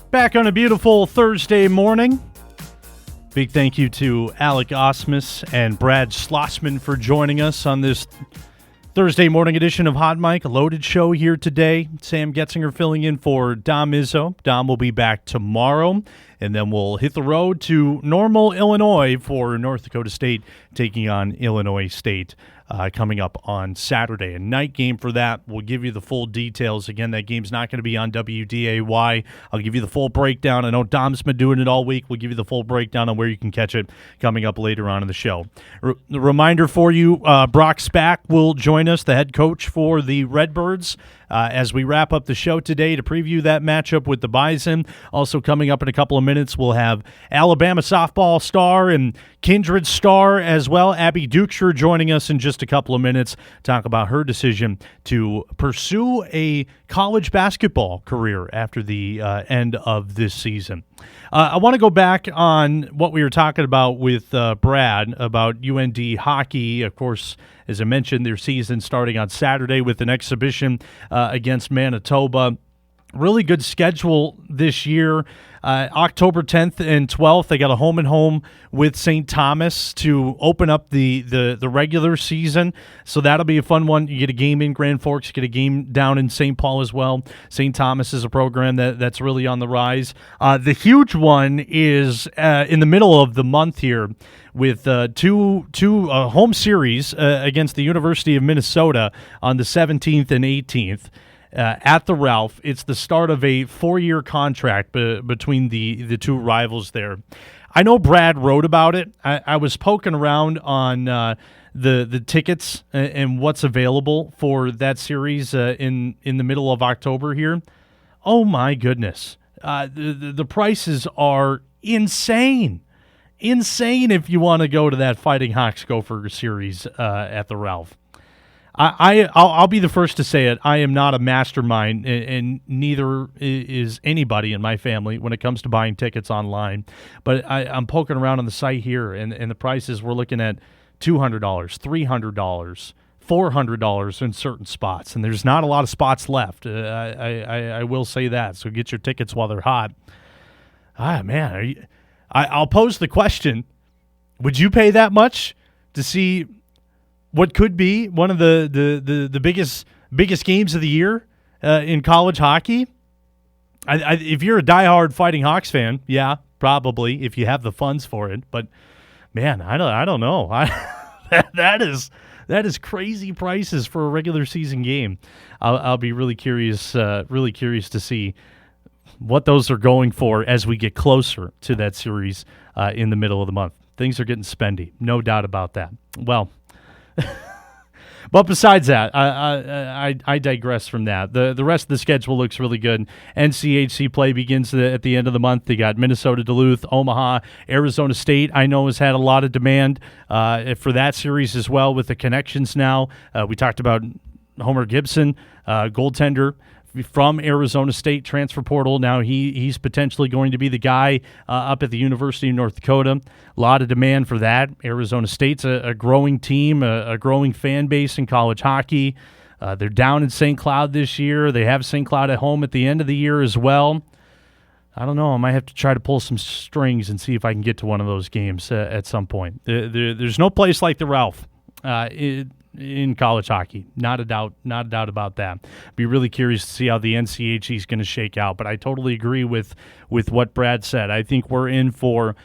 Back on a beautiful Thursday morning. Big thank you to Alec Ausmus and Brad Schlossman for joining us on this Thursday morning edition of Hot Mic, a loaded show here today. Sam Getzinger filling in for Dom Izzo. Dom will be back tomorrow, and then we'll hit the road to Normal, Illinois for North Dakota State taking on Illinois State coming up on Saturday. A night game for that. We'll give you the full details. Again, that game's not going to be on WDAY. I'll give you the full breakdown. I know Dom's been doing it all week. We'll give you the full breakdown on where you can catch it coming up later on in the show. The reminder for you, Brock Spack will join us, the head coach for the Redbirds, as we wrap up the show today to preview that matchup with the Bison. Also coming up in a couple of minutes, we'll have Alabama softball star and Kindred star as well, Abby Duchscherer, joining us in just a couple of minutes, talk about her decision to pursue a college basketball career after the end of this season. I want to go back on what we were talking about with Brad about UND hockey. Of course, as I mentioned, their season starting on Saturday with an exhibition against Manitoba. Really good schedule this year. October 10th and 12th, they got a home-and-home with St. Thomas to open up the regular season. So that'll be a fun one. You get a game in Grand Forks, you get a game down in St. Paul as well. St. Thomas is a program that's really on the rise. The huge one is in the middle of the month here with two home series against the University of Minnesota on the 17th and 18th. At the Ralph. It's the start of a 4-year contract between the two rivals there. I know Brad wrote about it. I was poking around on the tickets and what's available for that series in the middle of October here. Oh my goodness. The prices are insane. Insane if you want to go to that Fighting Hawks Gopher series at the Ralph. I'll be the first to say it. I am not a mastermind, and neither is anybody in my family when it comes to buying tickets online. But I'm poking around on the site here, and the prices we're looking at $200, $300, $400 in certain spots, and there's not a lot of spots left. I will say that. So get your tickets while they're hot. Man, I'll pose the question: would you pay that much to see what could be one of the biggest games of the year in college hockey? If you're a diehard Fighting Hawks fan, yeah, probably if you have the funds for it. But man, I don't know. That is crazy prices for a regular season game. I'll be really curious to see what those are going for as we get closer to that series in the middle of the month. Things are getting spendy, no doubt about that. Well. But besides that, I digress from that. The rest of the schedule looks really good. NCHC play begins at the end of the month. They got Minnesota, Duluth, Omaha, Arizona State. I know has had a lot of demand for that series as well with the connections now. We talked about Homer Gibson, goaltender from Arizona State, transfer portal. Now he's potentially going to be the guy up at the University of North Dakota. A lot of demand for that. Arizona State's a growing team, a growing fan base in college hockey. They're down in St. Cloud this year. They have St. Cloud at home at the end of the year as well. I don't know. I might have to try to pull some strings and see if I can get to one of those games at some point. There's no place like the Ralph in college hockey. Not a doubt about that. Be really curious to see how the NCHC is going to shake out, but I totally agree with what Brad said. I think we're in for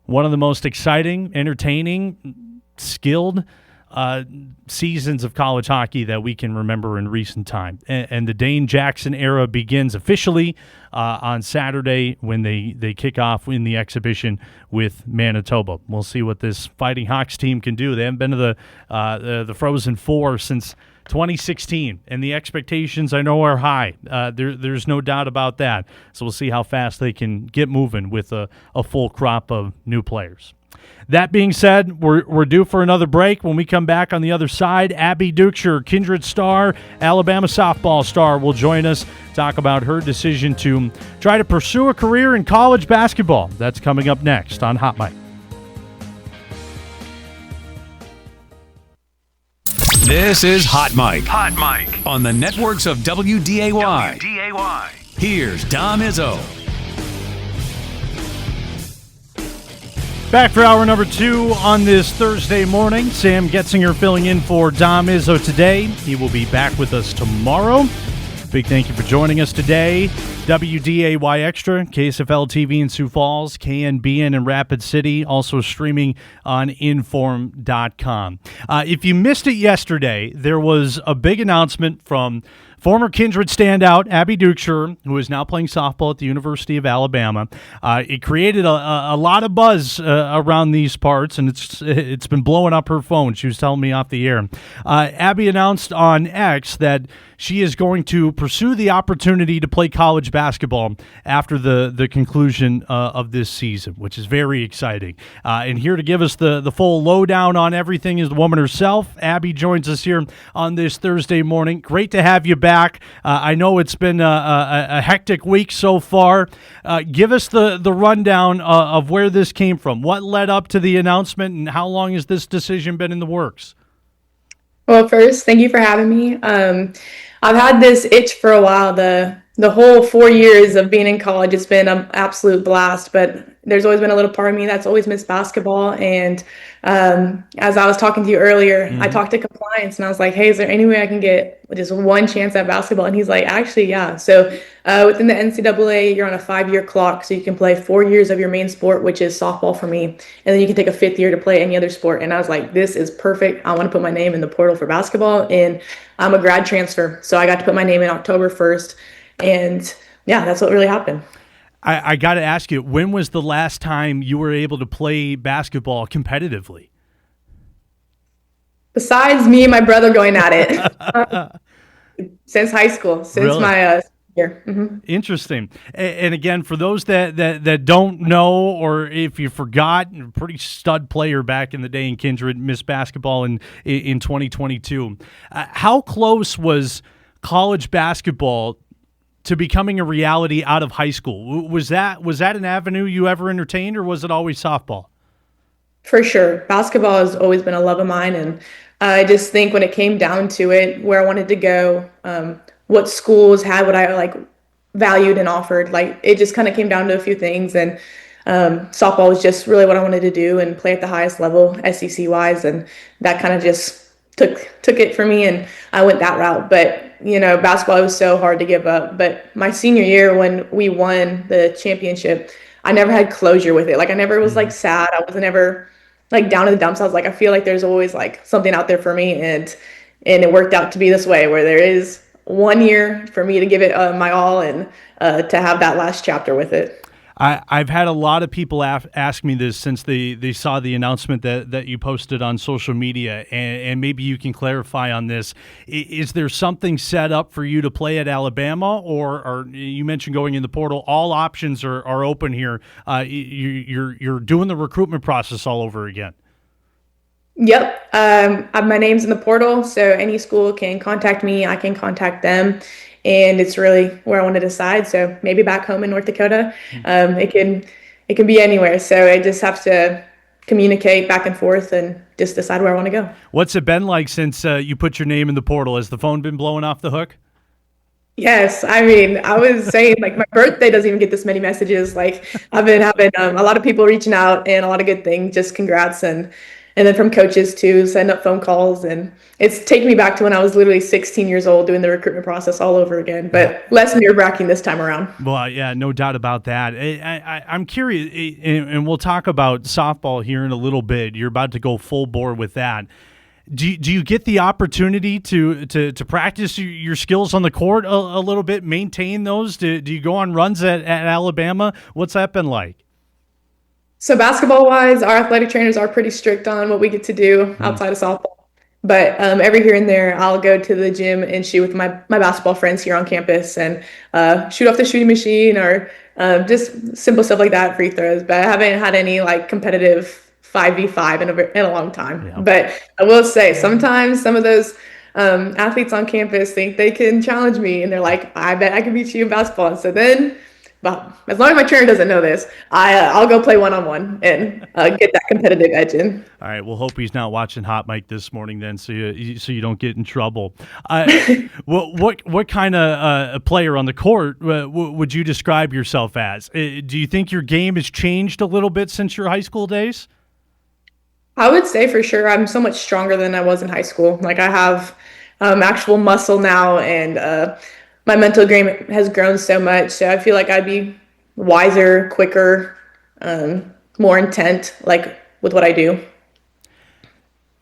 one of the most exciting, entertaining, skilled seasons of college hockey that we can remember in recent time. And the Dane Jackson era begins officially on Saturday when they kick off in the exhibition with Manitoba. We'll see what this Fighting Hawks team can do. They haven't been to the Frozen Four since 2016, and the expectations I know are high. There's no doubt about that. So we'll see how fast they can get moving with a full crop of new players. That being said, we're due for another break. When we come back on the other side, Abby Duchscherer, Kindred star, Alabama softball star, will join us, talk about her decision to try to pursue a career in college basketball. That's coming up next on Hot Mic. This is Hot Mic. Hot Mic on the networks of WDAY. Here's Dom Izzo. Back for hour number 2 on this Thursday morning. Sam Getzinger filling in for Dom Izzo today. He will be back with us tomorrow. Big thank you for joining us today. WDAY Extra, KSFL TV in Sioux Falls, KNBN in Rapid City, also streaming on Inform.com. If you missed it yesterday, there was a big announcement from former Kindred standout Abby Duchscherer, who is now playing softball at the University of Alabama. It created a lot of buzz around these parts, and it's been blowing up her phone. She was telling me off the air. Abby announced on X that she is going to pursue the opportunity to play college basketball after the conclusion of this season, which is very exciting. And here to give us the full lowdown on everything is the woman herself. Abby joins us here on this Thursday morning. Great to have you back. I know it's been a hectic week so far. Give us the rundown of where this came from. What led up to the announcement, and how long has this decision been in the works? Well, first, thank you for having me. I've had this itch for a while. The whole 4 years of being in college, it's been an absolute blast, but there's always been a little part of me that's always missed basketball. And as I was talking to you earlier, I talked to compliance and I was like, hey, is there any way I can get just one chance at basketball? And he's like, actually, yeah. So within the NCAA, you're on a 5-year clock. So you can play 4 years of your main sport, which is softball for me. And then you can take a 5th year to play any other sport. And I was like, this is perfect. I want to put my name in the portal for basketball. And I'm a grad transfer. So I got to put my name in October 1st. And yeah, that's what really happened. I got to ask you, when was the last time you were able to play basketball competitively? Besides me and my brother going at it, since high school, since Really? my year. Mm-hmm. Interesting. And again, for those that don't know, or if you forgot, a pretty stud player back in the day in Kindred, missed basketball in 2022. How close was college basketball to becoming a reality out of high school? Was that an avenue you ever entertained, or was it always softball? For sure. Basketball has always been a love of mine. And I just think when it came down to it, where I wanted to go, what schools had what I like valued and offered, like it just kind of came down to a few things. And softball was just really what I wanted to do and play at the highest level, SEC wise. And that kind of just took it for me. And I went that route. But, basketball was so hard to give up. But my senior year, when we won the championship, I never had closure with it. Like I never was like sad. I wasn't ever like down in the dumps. I was like, I feel like there's always like something out there for me. And it worked out to be this way, where there is 1 year for me to give it my all and to have that last chapter with it. I've had a lot of people ask me this since they saw the announcement that you posted on social media, and maybe you can clarify on this. Is there something set up for you to play at Alabama, or you mentioned going in the portal? All options are open here. You're doing the recruitment process all over again. Yep. My name's in the portal, so any school can contact me. I can contact them. And it's really where I want to decide. So maybe back home in North Dakota, it can be anywhere. So I just have to communicate back and forth and just decide where I want to go. What's it been like since you put your name in the portal? Has the phone been blowing off the hook? Yes. I mean, I was saying like my birthday doesn't even get this many messages. Like I've been having a lot of people reaching out and a lot of good things, just congrats. And then from coaches too, send up phone calls. And it's taken me back to when I was literally 16 years old doing the recruitment process all over again, but less nerve-wracking this time around. Well, yeah, no doubt about that. I'm curious, and we'll talk about softball here in a little bit. You're about to go full bore with that. Do you get the opportunity to practice your skills on the court a little bit, maintain those? Do you go on runs at Alabama? What's that been like? So basketball-wise, our athletic trainers are pretty strict on what we get to do outside of softball. But every here and there, I'll go to the gym and shoot with my basketball friends here on campus and shoot off the shooting machine or just simple stuff like that, free throws. But I haven't had any like competitive 5v5 in a long time. Yeah. But I will say sometimes some of those athletes on campus think they can challenge me, and they're like, I bet I can beat you in basketball. And so then, well, as long as my trainer doesn't know this, I'll go play one-on-one and get that competitive edge in. All right, we'll hope he's not watching Hot Mike this morning then, so you don't get in trouble. What kind of a player on the court would you describe yourself as? Do you think your game has changed a little bit since your high school days? I would say for sure I'm so much stronger than I was in high school. Like I have actual muscle now, and my mental game has grown so much. So I feel like I'd be wiser, quicker, more intent, like with what I do.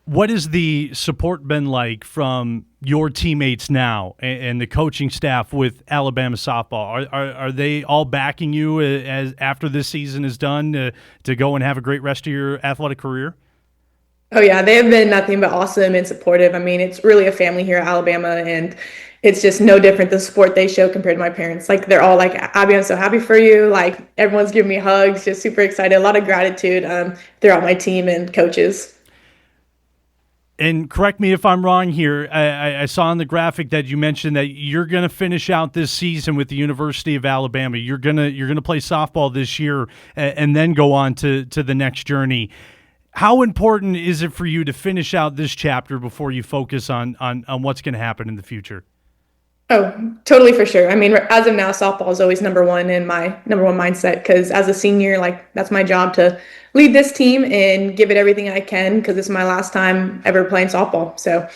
What has the support been like from your teammates now and the coaching staff with Alabama softball? Are they all backing you as after this season is done to go and have a great rest of your athletic career? Oh yeah, they have been nothing but awesome and supportive. I mean, it's really a family here at Alabama, and it's just no different, the support they show compared to my parents. Like they're all like, Abby, I'm so happy for you. Like everyone's giving me hugs, just super excited. A lot of gratitude throughout my team and coaches. And correct me if I'm wrong here. I saw on the graphic that you mentioned that you're going to finish out this season with the University of Alabama. You're gonna play softball this year and then go on to the next journey. How important is it for you to finish out this chapter before you focus on what's going to happen in the future? Oh, totally, for sure. I mean, as of now, softball is always number one in my number one mindset, because as a senior, like that's my job to lead this team and give it everything I can, because it's my last time ever playing softball. So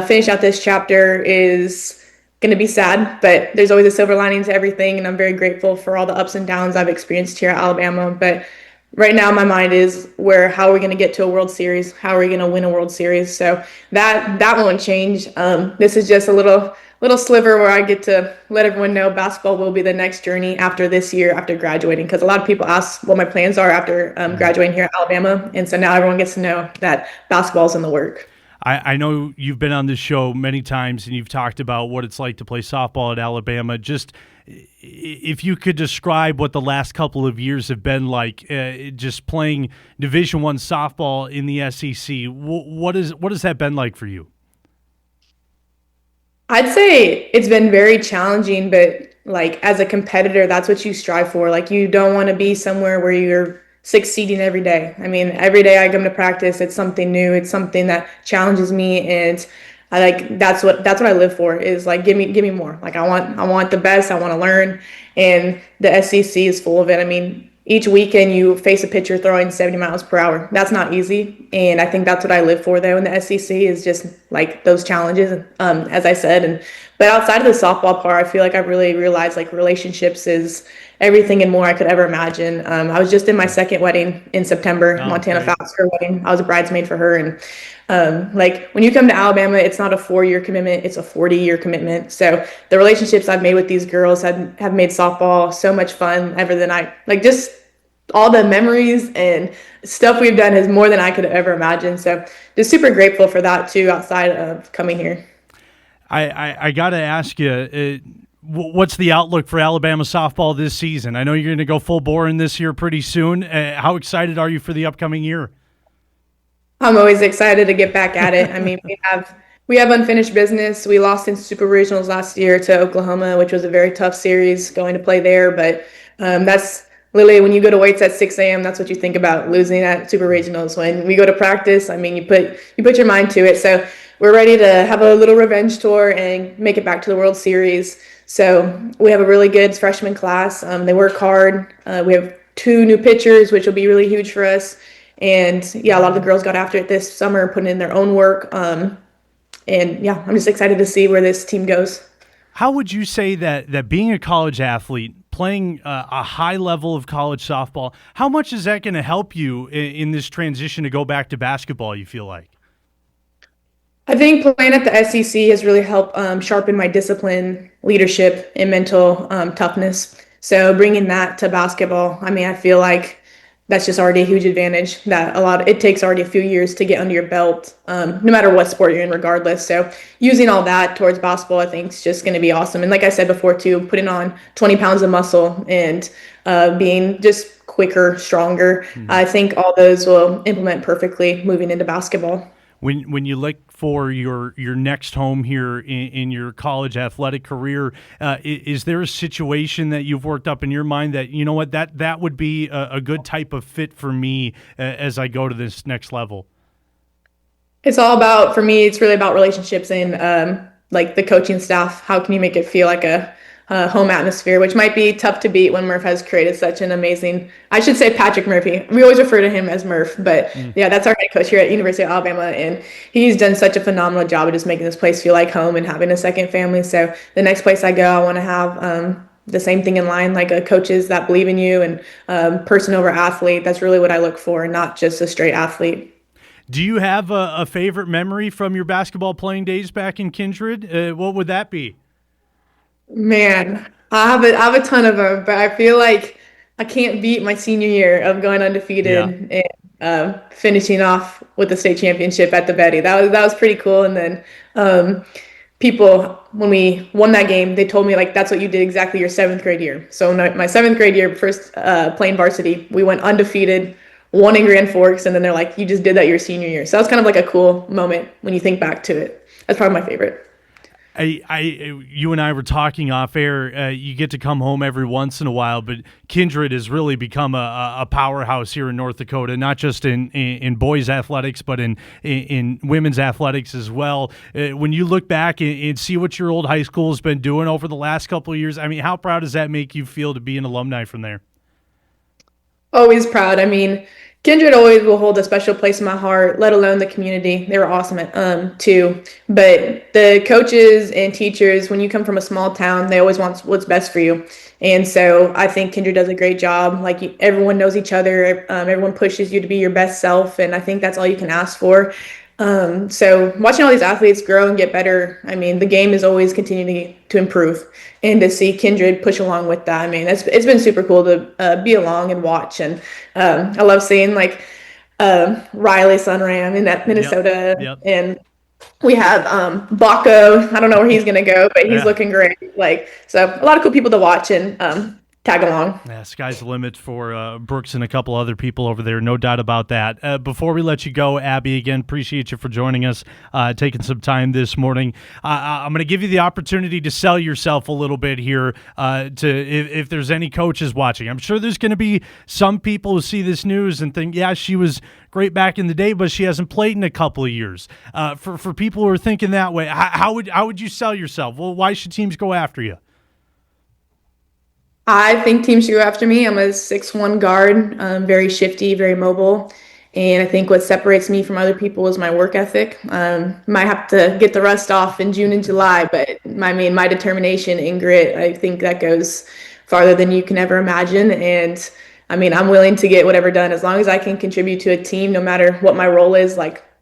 finish out this chapter is going to be sad, but there's always a silver lining to everything, and I'm very grateful for all the ups and downs I've experienced here at Alabama. But right now, my mind is how are we going to get to a World Series? How are we going to win a World Series? So that won't change. This is just a little sliver where I get to let everyone know basketball will be the next journey after this year, after graduating, because a lot of people ask what my plans are after graduating here at Alabama. And so now everyone gets to know that basketball's in the work. I know you've been on this show many times and you've talked about what it's like to play softball at Alabama. Just if you could describe what the last couple of years have been like, just playing Division I softball in the SEC, what has that been like for you? I'd say it's been very challenging, but like as a competitor, that's what you strive for. Like you don't want to be somewhere where you're succeeding every day. I mean, every day I come to practice, it's something new. It's something that challenges me, and I like that's what I live for. Is like give me more. Like I want the best. I want to learn, and the SEC is full of it. I mean, each weekend you face a pitcher throwing 70 miles per hour. That's not easy, and I think that's what I live for though in the SEC is just like those challenges, as I said. But outside of the softball part, I feel like I really realized like relationships is everything and more I could ever imagine. I was just in my second wedding in September, Montana Fowles, her wedding. I was a bridesmaid for her, and like when you come to Alabama, it's not a 4-year commitment, it's a 40-year commitment. So the relationships I've made with these girls have made softball so much fun ever than I like just all the memories and stuff we've done is more than I could ever imagine. So just super grateful for that too, outside of coming here. I got to ask you, what's the outlook for Alabama softball this season? I know you're going to go full bore in this year pretty soon. How excited are you for the upcoming year? I'm always excited to get back at it. I mean, we have unfinished business. We lost in Super Regionals last year to Oklahoma, which was a very tough series going to play there. But that's literally when you go to weights at 6 a.m., that's what you think about, losing at Super Regionals. When we go to practice, I mean, you put your mind to it. So we're ready to have a little revenge tour and make it back to the World Series. So we have a really good freshman class. They work hard. We have 2 new pitchers, which will be really huge for us. And yeah, a lot of the girls got after it this summer, putting in their own work. And yeah, I'm just excited to see where this team goes. How would you say that being a college athlete, playing a high level of college softball, how much is that going to help you in this transition to go back to basketball, you feel like? I think playing at the SEC has really helped sharpen my discipline, leadership, and mental toughness. So bringing that to basketball, I mean, I feel like that's just already a huge advantage that it takes already a few years to get under your belt, no matter what sport you're in, regardless. So using all that towards basketball, I think is just going to be awesome. And like I said before too, putting on 20 pounds of muscle and being just quicker, stronger. Mm-hmm. I think all those will implement perfectly moving into basketball. When you look for your next home here in your college athletic career, is there a situation that you've worked up in your mind that, you know what, that would be a good type of fit for me as I go to this next level? It's all about, for me, it's really about relationships and like the coaching staff. How can you make it feel like a home atmosphere, which might be tough to beat when Murph has created such an amazing, I should say Patrick Murphy. We always refer to him as Murph, but yeah, that's our head coach here at University of Alabama. And he's done such a phenomenal job of just making this place feel like home and having a second family. So the next place I go, I want to have the same thing in line, like coaches that believe in you and person over athlete. That's really what I look for, not just a straight athlete. Do you have a favorite memory from your basketball playing days back in Kindred? What would that be? Man, I have a ton of them, but I feel like I can't beat my senior year of going undefeated and finishing off with the state championship at the Betty. That was pretty cool. And then people, when we won that game, they told me like that's what you did exactly your 7th grade year. So my 7th grade year, first playing varsity, we went undefeated, won in Grand Forks, and then they're like, you just did that your senior year. So that was kind of like a cool moment when you think back to it. That's probably my favorite. You and I were talking off air. You get to come home every once in a while, but Kindred has really become a powerhouse here in North Dakota, not just in boys athletics, but in women's athletics as well. When you look back and see what your old high school has been doing over the last couple of years, I mean, how proud does that make you feel to be an alumni from there? Always proud. I mean, Kindred always will hold a special place in my heart, let alone the community. They were awesome too. But the coaches and teachers, when you come from a small town, they always want what's best for you. And so I think Kindred does a great job. Like everyone knows each other. Everyone pushes you to be your best self. And I think that's all you can ask for. So watching all these athletes grow and get better, I mean, the game is always continuing to improve, and to see Kindred push along with that. I mean, it's been super cool to be along and watch. And I love seeing like Riley Sunram in that Minnesota. Yep. And We have Baco. I don't know where he's gonna go, but he's looking great. So a lot of cool people to watch and tag along. Yeah, sky's the limit for Brooks and a couple other people over there, no doubt about that. Before we let you go, Abby, again, appreciate you for joining us, taking some time this morning. I'm going to give you the opportunity to sell yourself a little bit here. If there's any coaches watching, I'm sure there's going to be some people who see this news and think, yeah, she was great back in the day, but she hasn't played in a couple of years. For people who are thinking that way, how would you sell yourself? Well, why should teams go after you? I think teams should go after me. I'm a 6'1" guard, very shifty, very mobile. And I think what separates me from other people is my work ethic. Might have to get the rust off in June and July, but my determination and grit, I think that goes farther than you can ever imagine. And I'm willing to get whatever done as long as I can contribute to a team, no matter what my role is.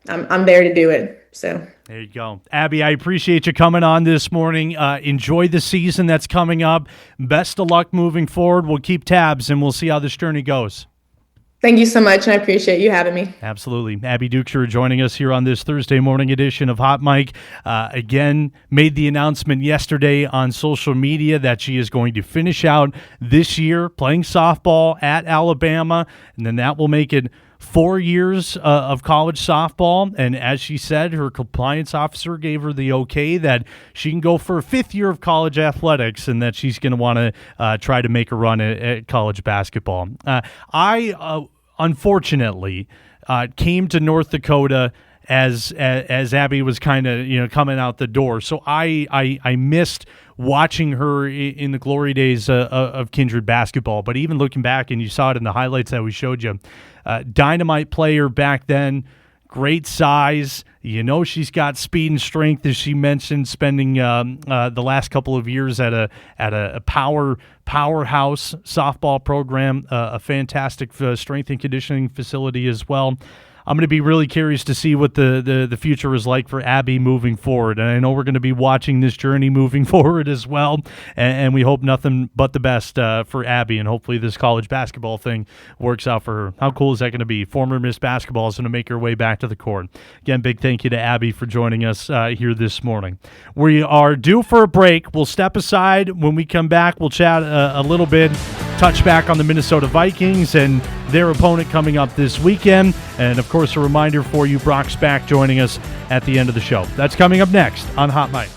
I'm there to do it. So there you go. Abby, I appreciate you coming on this morning. Enjoy the season that's coming up. Best of luck moving forward. We'll keep tabs, and we'll see how this journey goes. Thank you so much, and I appreciate you having me. Absolutely. Abby Duchscherer joining us here on this Thursday morning edition of Hot Mic. Again, made the announcement yesterday on social media that she is going to finish out this year playing softball at Alabama, and then that will make it 4 years of college softball, and as she said, her compliance officer gave her the okay that she can go for a 5th year of college athletics and that she's going to want to try to make a run at college basketball. I unfortunately came to North Dakota as Abby was kind of coming out the door, so I missed watching her in the glory days of Kindred basketball. But even looking back, and you saw it in the highlights that we showed you, dynamite player back then, great size. She's got speed and strength, as she mentioned, spending the last couple of years at a powerhouse softball program, a fantastic strength and conditioning facility as well. I'm going to be really curious to see what the future is like for Abby moving forward. And I know we're going to be watching this journey moving forward as well. And we hope nothing but the best for Abby. And hopefully this college basketball thing works out for her. How cool is that going to be? Former Miss Basketball is going to make her way back to the court. Again, big thank you to Abby for joining us here this morning. We are due for a break. We'll step aside. When we come back, we'll chat a little bit. Touch back on the Minnesota Vikings and their opponent coming up this weekend. And, of course, a reminder for you, Brock Spack joining us at the end of the show. That's coming up next on Hot Mic.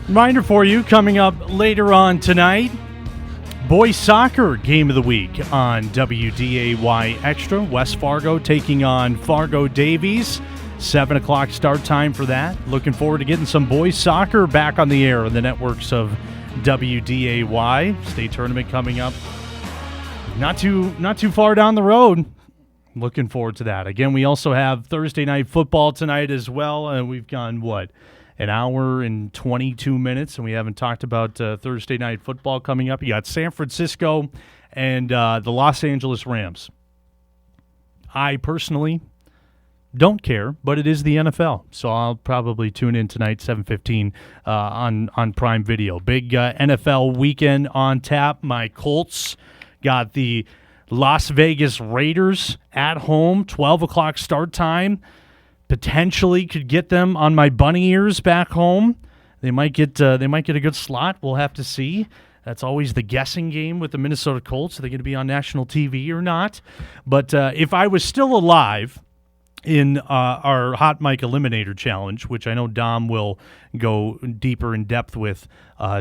Reminder for you, coming up later on tonight, boys soccer game of the week on WDAY Extra. West Fargo taking on Fargo Davies. 7 o'clock start time for that. Looking forward to getting some boys soccer back on the air on the networks of WDAY. State tournament coming up not too far down the road. Looking forward to that. Again, we also have Thursday night football tonight as well. And we've gone, an hour and 22 minutes, and we haven't talked about Thursday night football coming up. You got San Francisco and the Los Angeles Rams. I personally don't care, but it is the NFL, so I'll probably tune in tonight, 7:15 on Prime Video. Big NFL weekend on tap. My Colts got the Las Vegas Raiders at home, 12 o'clock start time. Potentially could get them on my bunny ears back home. They might get a good slot. We'll have to see. That's always the guessing game with the Minnesota Colts. Are they going to be on national TV or not? But if I was still alive in our Hot Mic Eliminator Challenge, which I know Dom will go deeper in depth with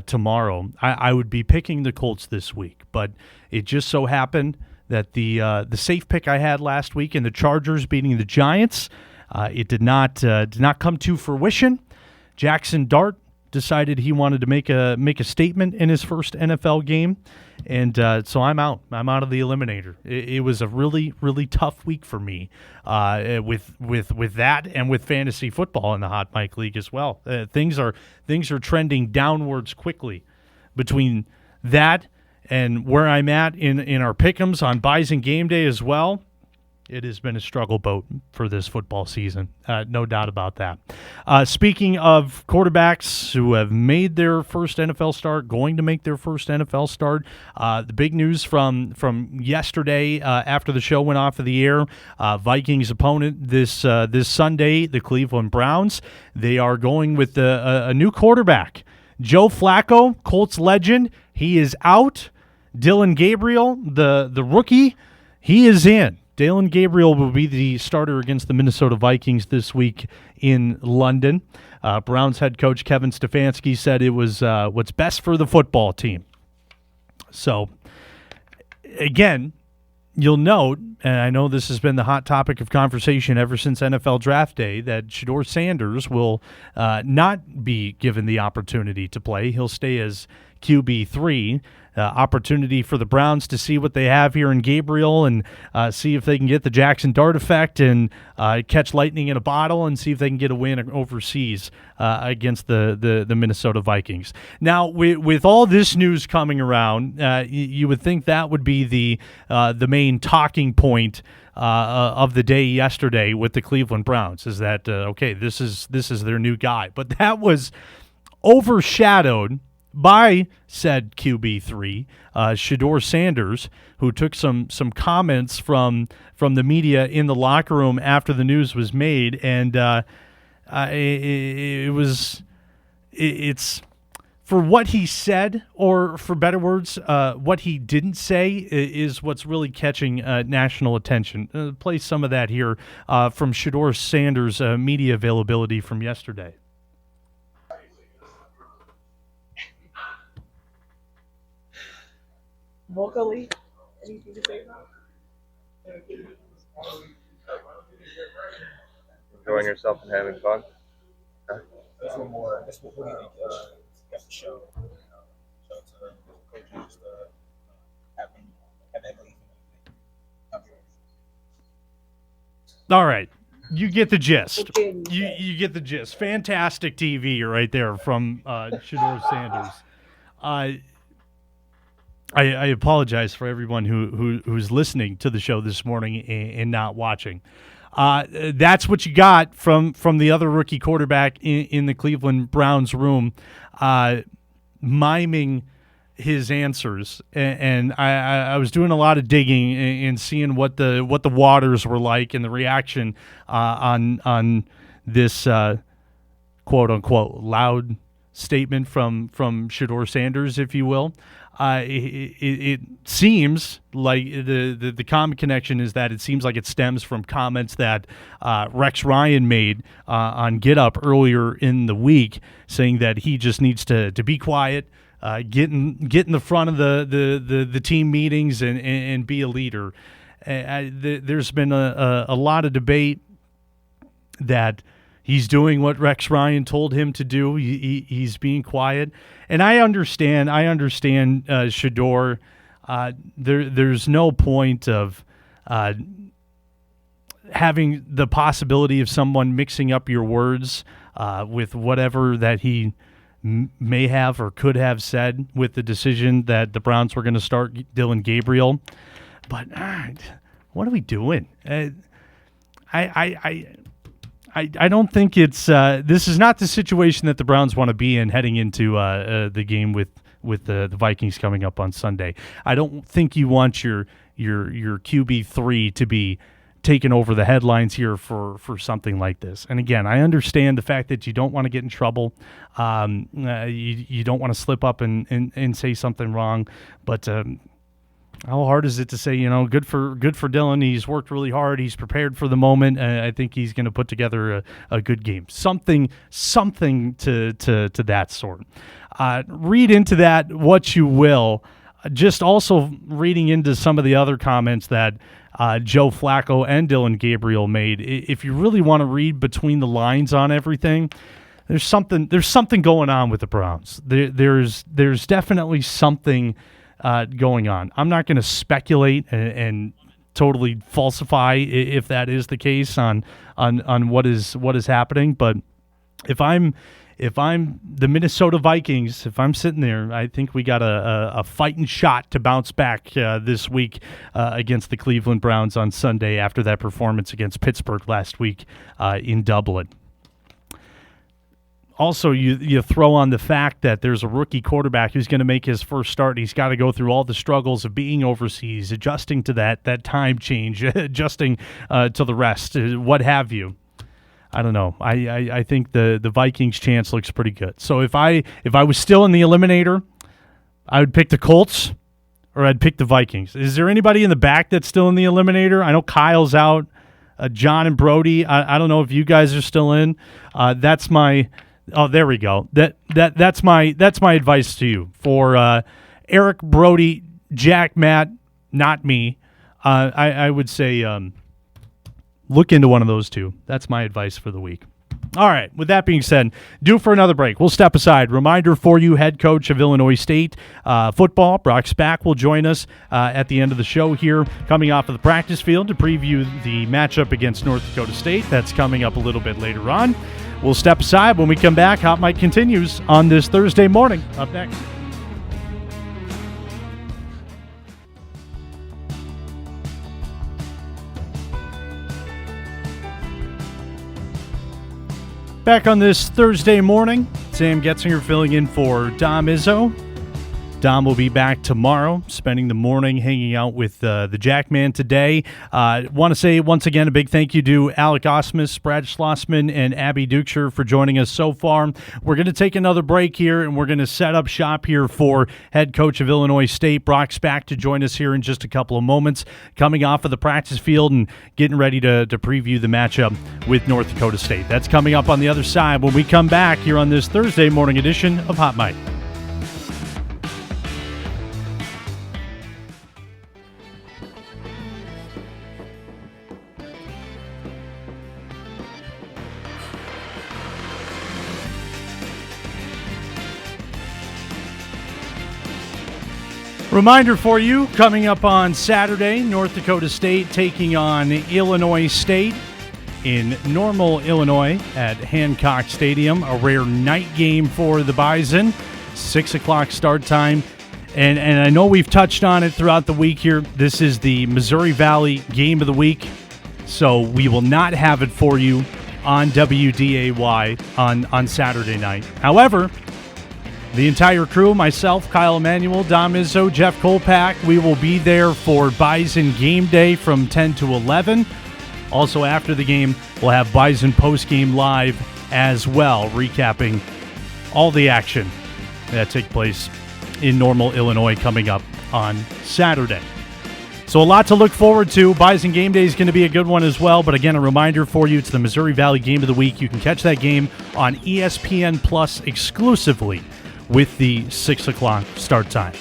tomorrow, I would be picking the Colts this week. But it just so happened that the safe pick I had last week in the Chargers beating the Giants, it did not come to fruition. Jackson Dart decided he wanted to make a statement in his first NFL game, and so I'm out. I'm out of the eliminator. It was a really, really tough week for me with that and with fantasy football in the Hot Mic League as well. Things are trending downwards quickly between that and where I'm at in our pick'ems on buys and game day as well. It has been a struggle boat for this football season, no doubt about that. Speaking of quarterbacks who have made their first NFL start, going to make their first NFL start, the big news from yesterday after the show went off of the air, Vikings opponent this Sunday, the Cleveland Browns. They are going with a new quarterback. Joe Flacco, Colts legend, he is out. Dylan Gabriel, the rookie, he is in. Dylan Gabriel will be the starter against the Minnesota Vikings this week in London. Browns head coach Kevin Stefanski said it was what's best for the football team. So, again, you'll note, and I know this has been the hot topic of conversation ever since NFL Draft Day, that Shedeur Sanders will not be given the opportunity to play. He'll stay as QB3. Opportunity for the Browns to see what they have here in Gabriel and see if they can get the Jackson Dart effect and catch lightning in a bottle and see if they can get a win overseas against the Minnesota Vikings. Now, with all this news coming around, you would think that would be the main talking point of the day yesterday with the Cleveland Browns, is that, okay, this is their new guy. But that was overshadowed by said QB3, Shedeur Sanders, who took some comments from the media in the locker room after the news was made, and it's for what he said, or for better words, what he didn't say is what's really catching national attention. Play some of that here from Shedeur Sanders' media availability from yesterday. Vocally, anything to say about? Enjoying yourself and having fun. Huh? That's what more. That's what do you think? That's the show. Show to coaches have that belief. All right. You get the gist. You get the gist. Fantastic TV right there from Shedeur Sanders. I apologize for everyone who's listening to the show this morning and not watching. That's what you got from the other rookie quarterback in the Cleveland Browns room, miming his answers. And I was doing a lot of digging and seeing what the waters were like and the reaction on this quote unquote loud statement from Shedeur Sanders, if you will. It seems like the common connection is that it seems like it stems from comments that Rex Ryan made on Get Up earlier in the week, saying that he just needs to be quiet, get in the front of the team meetings and be a leader. There's been a lot of debate that he's doing what Rex Ryan told him to do. He's being quiet. And I understand Shedeur. There's no point of having the possibility of someone mixing up your words with whatever that he may have or could have said with the decision that the Browns were going to start Dylan Gabriel. But what are we doing? I don't think it's this is not the situation that the Browns want to be in heading into the game with the Vikings coming up on Sunday. I don't think you want your QB3 to be taking over the headlines here for something like this. And again, I understand the fact that you don't want to get in trouble. You don't want to slip up and say something wrong, but how hard is it to say, good for Dylan. He's worked really hard. He's prepared for the moment. I think he's going to put together a good game. Something to that sort. Read into that what you will. Just also reading into some of the other comments that Joe Flacco and Dylan Gabriel made. If you really want to read between the lines on everything, there's something going on with the Browns. There's definitely something going on. I'm not going to speculate and totally falsify if that is the case on what is happening. But if I'm the Minnesota Vikings, if I'm sitting there, I think we got a fighting shot to bounce back this week against the Cleveland Browns on Sunday after that performance against Pittsburgh last week in Dublin. also you throw on the fact that there's a rookie quarterback who's going to make his first start. He's got to go through all the struggles of being overseas, adjusting to that time change, adjusting to the rest, what have you. I don't know. I think the Vikings chance looks pretty good. So if I was still in the eliminator, I would pick the Colts or I'd pick the Vikings. Is there anybody in the back that's still in the eliminator? I know Kyle's out. John and Brody. I don't know if you guys are still in. That's my. Oh, there we go. That's my advice to you for Eric, Brody, Jack, Matt, not me. I would say look into one of those two. That's my advice for the week. All right, with that being said, due for another break. We'll step aside. Reminder for you, head coach of Illinois State football, Brock Spack, will join us at the end of the show here, coming off of the practice field to preview the matchup against North Dakota State. That's coming up a little bit later on. We'll step aside. When we come back, Hot Mike continues on this Thursday morning. Up next. Back on this Thursday morning, Sam Getzinger filling in for Dom Izzo. Dom will be back tomorrow, spending the morning hanging out with the Jackman today. Want to say once again a big thank you to Alec Ausmus, Brad Schlossman, and Abby Duchscherer for joining us so far. We're going to take another break here, and we're going to set up shop here for head coach of Illinois State, Brock Spack, to join us here in just a couple of moments, coming off of the practice field and getting ready to preview the matchup with North Dakota State. That's coming up on the other side when we come back here on this Thursday morning edition of Hot Mike. Reminder for you, coming up on Saturday, North Dakota State taking on Illinois State in Normal, Illinois at Hancock Stadium. A rare night game for the Bison, 6 o'clock start time. And I know we've touched on it throughout the week here. This is the Missouri Valley Game of the Week, so we will not have it for you on WDAY on Saturday night. However, the entire crew, myself, Kyle Emanuel, Dom Izzo, Jeff Kolpak, we will be there for Bison Game Day from 10 to 11. Also, after the game, we'll have Bison Postgame Live as well, recapping all the action that took place in Normal, Illinois, coming up on Saturday. So a lot to look forward to. Bison Game Day is going to be a good one as well. But again, a reminder for you, it's the Missouri Valley Game of the Week. You can catch that game on ESPN Plus exclusively with the 6 o'clock start time.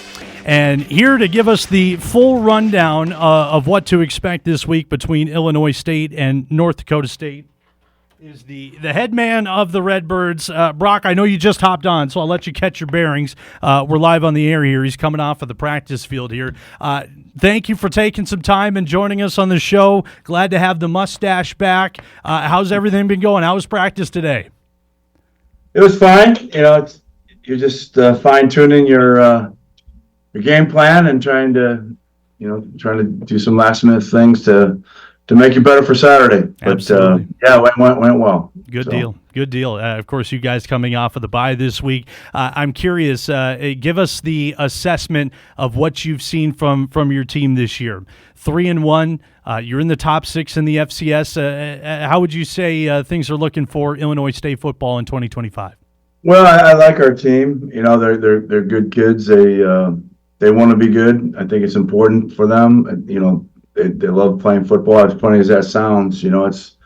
And here to give us the full rundown of what to expect this week between Illinois State and North Dakota State is the head man of the Redbirds. Brock, I know you just hopped on, so I'll let you catch your bearings. We're live on the air here. He's coming off of the practice field here. Thank you for taking some time and joining us on the show. Glad to have the mustache back. How's everything been going? How was practice today? It was fine. You're just fine-tuning your game plan and trying to do some last-minute things to make you better for Saturday. But yeah, it went well. Good deal. Of course, you guys coming off of the bye this week. I'm curious. Give us the assessment of what you've seen from your team this year. 3-1. You're in the top 6 in the FCS. How would you say things are looking for Illinois State football in 2025? Well, I like our team. They're good kids. They want to be good. I think it's important for them. They love playing football. As funny as that sounds, it's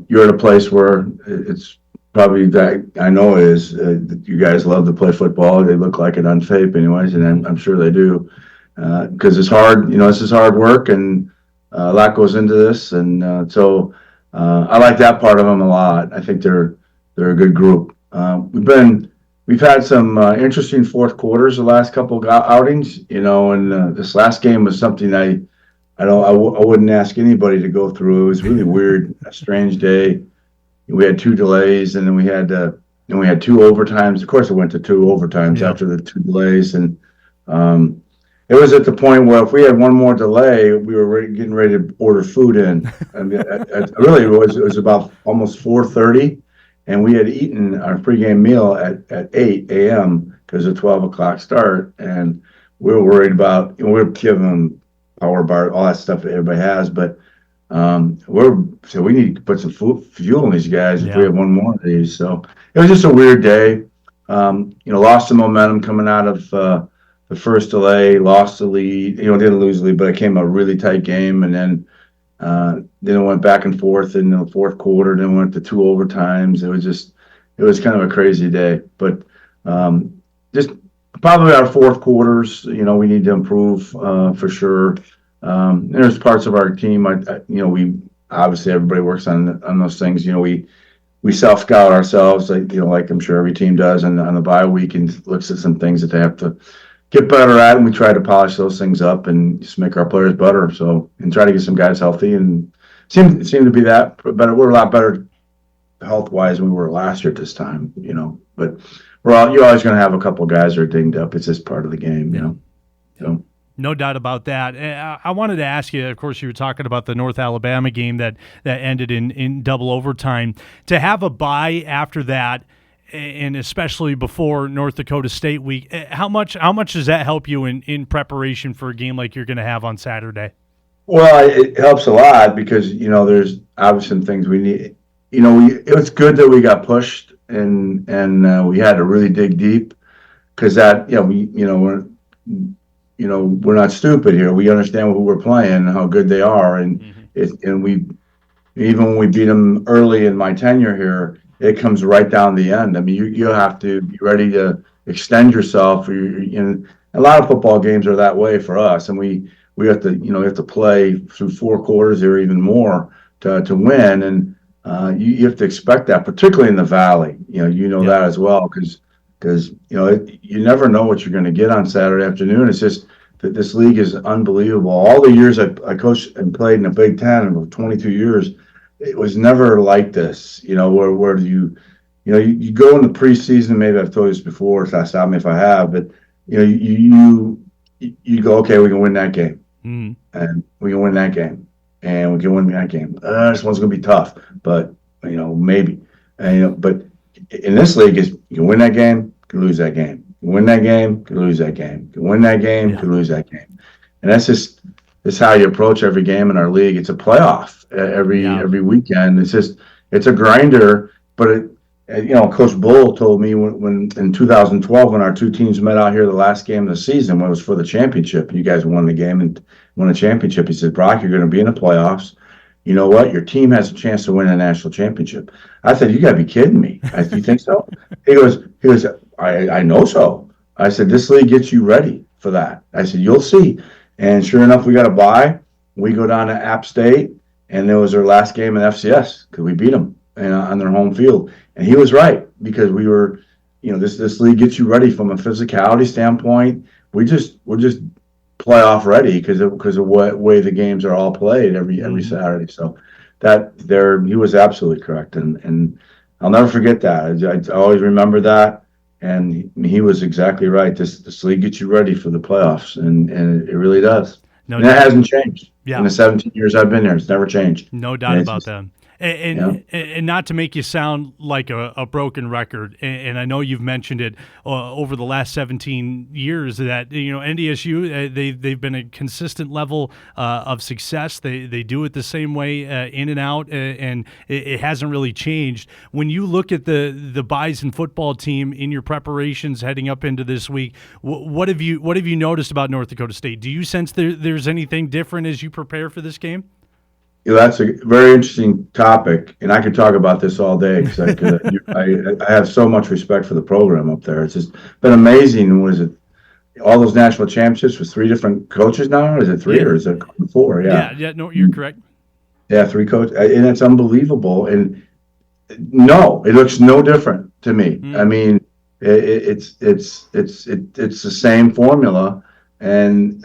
you're at a place where it's probably that I know it is. You guys love to play football. They look like it on tape, anyways, and I'm sure they do because it's hard. This is hard work, and a lot goes into this, and so I like that part of them a lot. I think they're a good group. We've had some interesting fourth quarters the last couple of outings, and this last game was something I wouldn't ask anybody to go through. It was really weird, a strange day. We had 2 delays, and then we had 2 overtimes. Of course, it went to 2 overtimes after the 2 delays, and it was at the point where if we had one more delay, we were getting ready to order food in. I mean, it was about almost 4:30. and we had eaten our pregame meal at 8 a.m. because of 12 o'clock start, and we were worried about, we're giving them power bar, all that stuff that everybody has, but so we need to put some fuel in these guys if we have one more of these. So it was just a weird day. Lost some momentum coming out of the first delay, lost the lead. Didn't lose the lead, but it came a really tight game, and then it went back and forth in the fourth quarter. Then went to 2 overtimes. It was kind of a crazy day. But just probably our fourth quarters, we need to improve for sure. There's parts of our team, we obviously everybody works on those things. We self-scout ourselves, like I'm sure every team does, and on the bye week and looks at some things that they have to get better at, and we try to polish those things up and just make our players better. So, and try to get some guys healthy, and seem to be that better. We're a lot better health-wise than we were last year at this time, But you're always going to have a couple guys that are dinged up. It's just part of the game, So. No doubt about that. I wanted to ask you, of course, you were talking about the North Alabama game that ended in double overtime. To have a bye after that, and especially before North Dakota State week, how much does that help you in preparation for a game like you're going to have on Saturday? Well, it helps a lot because, there's obviously some things we need. It was good that we got pushed and we had to really dig deep because that, we're not stupid here. We understand who we're playing and how good they are. And even when we beat them early in my tenure here, it comes right down the end. I mean, you have to be ready to extend yourself. A lot of football games are that way for us. And we have to, we have to play through 4 quarters or even more to win. And you have to expect that, particularly in the Valley. That as well, because you never know what you're going to get on Saturday afternoon. It's just that this league is unbelievable. All the years I coached and played in the Big Ten, about 22 years, it was never like this. Where you go in the preseason. Maybe I've told you this before, so stop me if I have. But you go, okay, we can win that game, and we can win that game, and we can win that game. This one's going to be tough, but maybe. But in this league, is you can win that game, you can lose that game. You can win that game, you can lose that game. You can win that game, you can lose that game. And that's how you approach every game in our league. It's a playoff every weekend. It's a grinder. But Coach Bull told me when in 2012 when our 2 teams met out here the last game of the season, when it was for the championship, you guys won the game and won the championship. He said, "Brock, you're going to be in the playoffs. You know what? Your team has a chance to win a national championship." I said, "You got to be kidding me." "You think so?" He goes, I know so. I said, "This league gets you ready for that." I said, "You'll see." And sure enough, we got a bye. We go down to App State, and it was their last game in FCS because we beat them on their home field. And he was right because we were, this league gets you ready from a physicality standpoint. We're just playoff ready because of what way the games are all played every Saturday. So he was absolutely correct, and I'll never forget that. I always remember that, and he was exactly right. This league gets you ready for the playoffs, and it really does. And that hasn't changed in the 17 years I've been here. It's never changed. No doubt about that. And not to make you sound like a broken record, and I know you've mentioned it over the last 17 years that NDSU they've been a consistent level of success. They do it the same way in and out, and it hasn't really changed. When you look at the Bison football team in your preparations heading up into this week, what have you noticed about North Dakota State? Do you sense there's anything different as you prepare for this game? That's a very interesting topic, and I could talk about this all day because I have so much respect for the program up there. It's just been amazing. Was it all those national championships with 3 different coaches now? Or is it 3 or is it 4? Yeah. No, you're correct. Yeah, 3 coaches, and it's unbelievable. And no, it looks no different to me. I mean, it's the same formula, and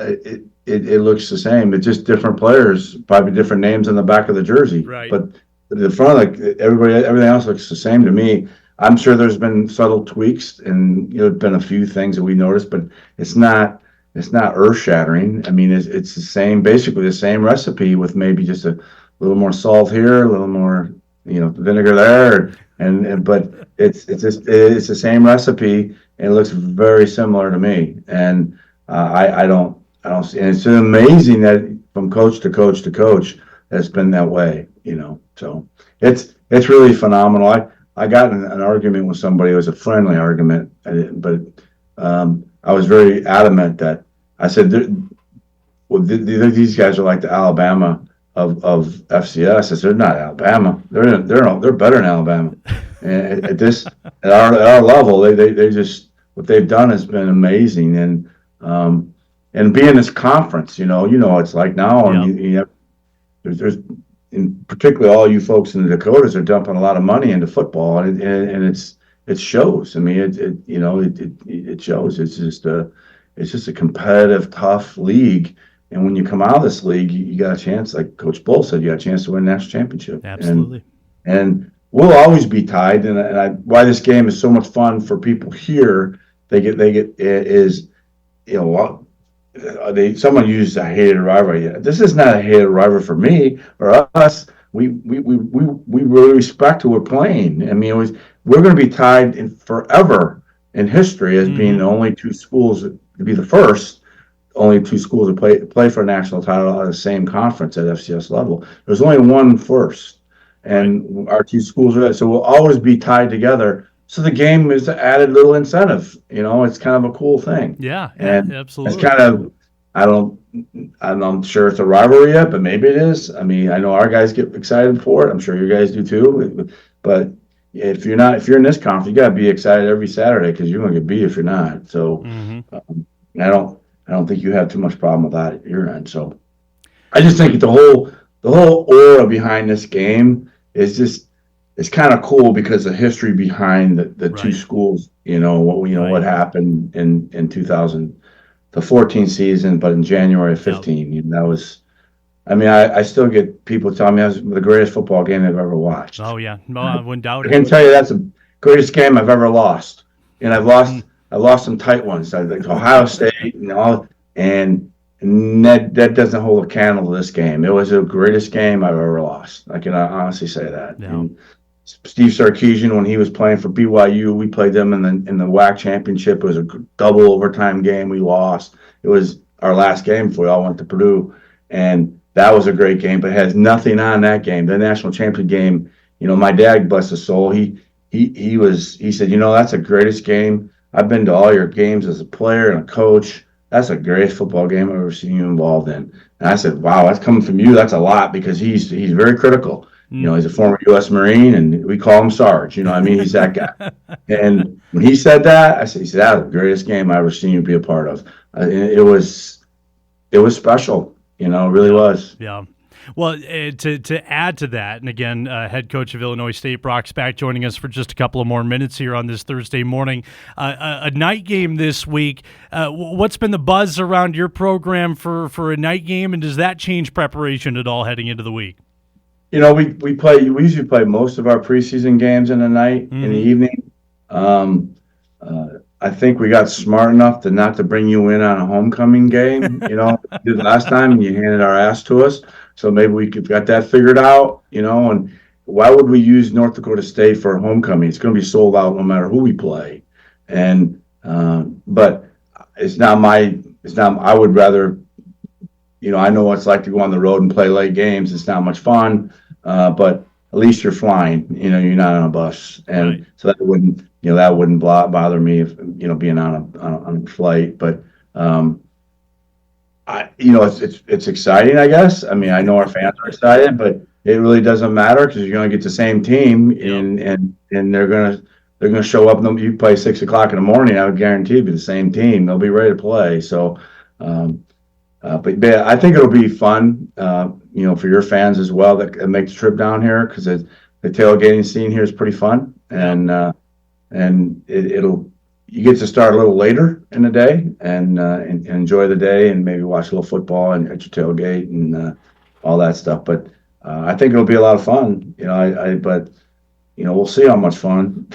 it looks the same. It's just different players, probably different names on the back of the jersey. Right. But the front, everything else looks the same to me. I'm sure there's been subtle tweaks, and there's been a few things that we noticed, but it's not earth-shattering. I mean, it's the same, basically the same recipe with maybe just a little more salt here, a little more, vinegar there. but it's the same recipe, and it looks very similar to me. And I don't see. And it's amazing that from coach to coach to coach, it's been that way. So it's really phenomenal. I got in an argument with somebody. It was a friendly argument, but I was very adamant that I said, these guys are like the Alabama of FCS. I said, they're not Alabama. They're better than Alabama. And at our level, they just, what they've done has been amazing. And being this conference, it's like now, and there's in particularly all you folks in the Dakotas are dumping a lot of money into football, and it shows. I mean, it shows. It's just a competitive, tough league. And when you come out of this league, you got a chance, like Coach Bull said, you got a chance to win a national championship. Absolutely. And we'll always be tied. And why this game is so much fun for people here, someone used a hated rivalry. This is not a hated rivalry for me or us. We really respect who we're playing. I mean, we're going to be tied forever in history as being the only two schools to be the first. Only two schools to play for a national title at the same conference at FCS level. There's only one first, and our two schools are there, so we'll always be tied together. So the game is an added little incentive. It's kind of a cool thing. Yeah, and absolutely. It's kind of I'm not sure it's a rivalry yet, but maybe it is. I mean, I know our guys get excited for it. I'm sure you guys do too. But if you're in this conference, you got to be excited every Saturday because you're going to get beat if you're not. So I don't think you have too much problem with that at your end. So I just think the whole aura behind this game is it's kind of cool because the history behind the two schools. What happened in 2014 season, but in January of 15, that was. I mean, I still get people telling me that was the greatest football game I've ever watched. Oh yeah, no, I wouldn't doubt it. I can tell you that's the greatest game I've ever lost, and I've lost some tight ones, like Ohio State and all, and that doesn't hold a candle to this game. It was the greatest game I've ever lost. I can honestly say that. Yeah. Steve Sarkisian, when he was playing for BYU, we played them in the WAC championship. It was a double overtime game. We lost. It was our last game before we all went to Purdue, and that was a great game. But it has nothing on that game. The national championship game. My dad, bless his soul, he said, that's the greatest game. I've been to all your games as a player and a coach. That's the greatest football game I've ever seen you involved in. And I said, wow, that's coming from you. That's a lot because he's very critical. He's a former U.S. Marine, and we call him Sarge. He's that guy. And when he said that, he said, that was the greatest game I've ever seen you be a part of. It was special. It really was. Yeah. Well, to add to that, and again, head coach of Illinois State, Brock Spack, joining us for just a couple of more minutes here on this Thursday morning. A night game this week. What's been the buzz around your program for a night game, and does that change preparation at all heading into the week? We usually play most of our preseason games in the night, in the evening. I think we got smart enough not to bring you in on a homecoming game. Did last time, and you handed our ass to us. So maybe we got that figured out. And why would we use North Dakota State for a homecoming? It's going to be sold out no matter who we play. And but it's not I would rather. I know what it's like to go on the road and play late games. It's not much fun, but at least you're flying. You're not on a bus, and so that wouldn't bother me if being on a flight. But it's exciting, I guess. I mean, I know our fans are excited, but it really doesn't matter because you're going to get the same team, and they're gonna show up. You play 6 o'clock in the morning, I would guarantee it'll be the same team. They'll be ready to play. So. But I think it'll be fun, for your fans as well that make the trip down here because the tailgating scene here is pretty fun, and you get to start a little later in the day and enjoy the day and maybe watch a little football and at your tailgate and all that stuff. But I think it'll be a lot of fun, but we'll see how much fun.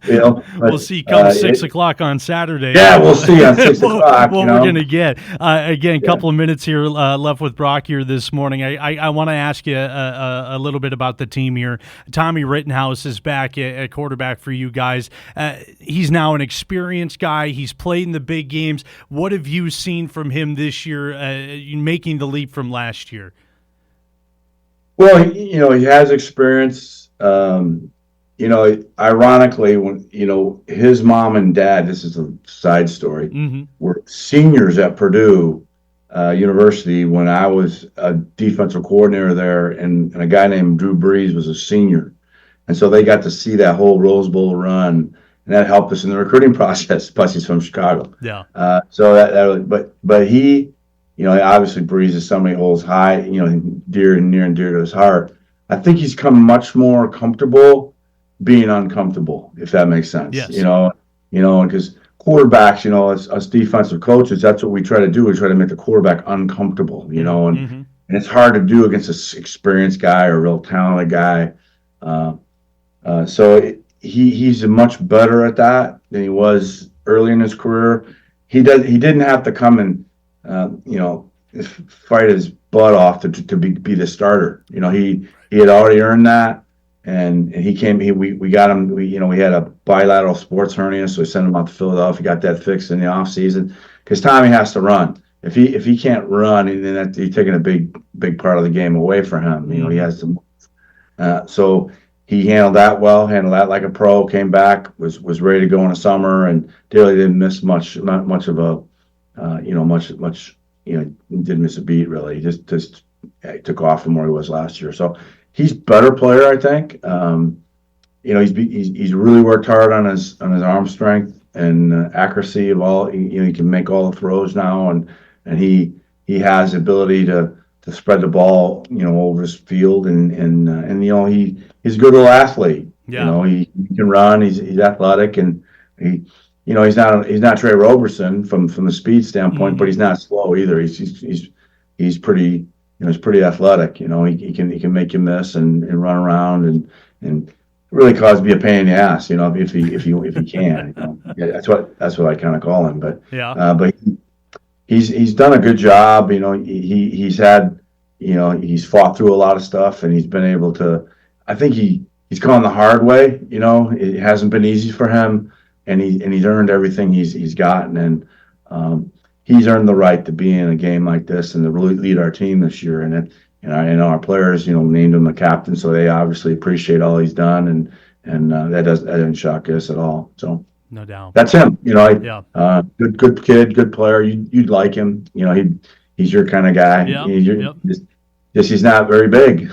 We'll see come 6 o'clock on Saturday. Yeah, we'll see on 6 o'clock. What we're going to get. Again, couple of minutes here left with Brock here this morning. I want to ask you a little bit about the team here. Tommy Rittenhouse is back at quarterback for you guys. He's now an experienced guy. He's played in the big games. What have you seen from him this year, making the leap from last year? Well, he has experience. Ironically, when his mom and dad, this is a side story, were seniors at Purdue University when I was a defensive coordinator there, and a guy named Drew Brees was a senior, and so they got to see that whole Rose Bowl run, and that helped us in the recruiting process. Plus, he's from Chicago. Yeah. But he, obviously Brees is somebody who holds high, near and dear to his heart. I think he's come much more comfortable being uncomfortable, if that makes sense. Yes. Because quarterbacks, us defensive coaches, that's what we try to do. We try to make the quarterback uncomfortable, and it's hard to do against an experienced guy or a real talented guy. He's much better at that than he was early in his career. He didn't have to come and fight his butt off to be the starter. He had already earned that, and he came. We got him. We had a bilateral sports hernia, so we sent him out to Philadelphia. Got that fixed in the off season because Tommy has to run. If he can't run, then he's taking a big part of the game away from him. He has to. So he handled that well. Handled that like a pro. Came back. Was ready to go in the summer, and really didn't miss much. Not much of a. Didn't miss a beat really. He just took off from where he was last year. So he's a better player, I think. He's really worked hard on his arm strength and accuracy of all. He can make all the throws now, and he has the ability to spread the ball, over his field, and he's a good little athlete. Yeah. He can run. He's athletic, and he's not Trey Roberson from the speed standpoint, but he's not slow either. He's pretty athletic. He can make you miss and run around and really cause me a pain in the ass. If he can. That's what I kind of call him. But but he's done a good job. He's had he's fought through a lot of stuff, and he's been able to. I think he's gone the hard way. It hasn't been easy for him. And he's earned everything he's gotten, and he's earned the right to be in a game like this and to really lead our team this year. And our players, named him the captain, so they obviously appreciate all he's done, and that doesn't shock us at all. So no doubt, that's him. Good kid, good player. You'd like him. He's your kind of guy. Yeah. He's not very big.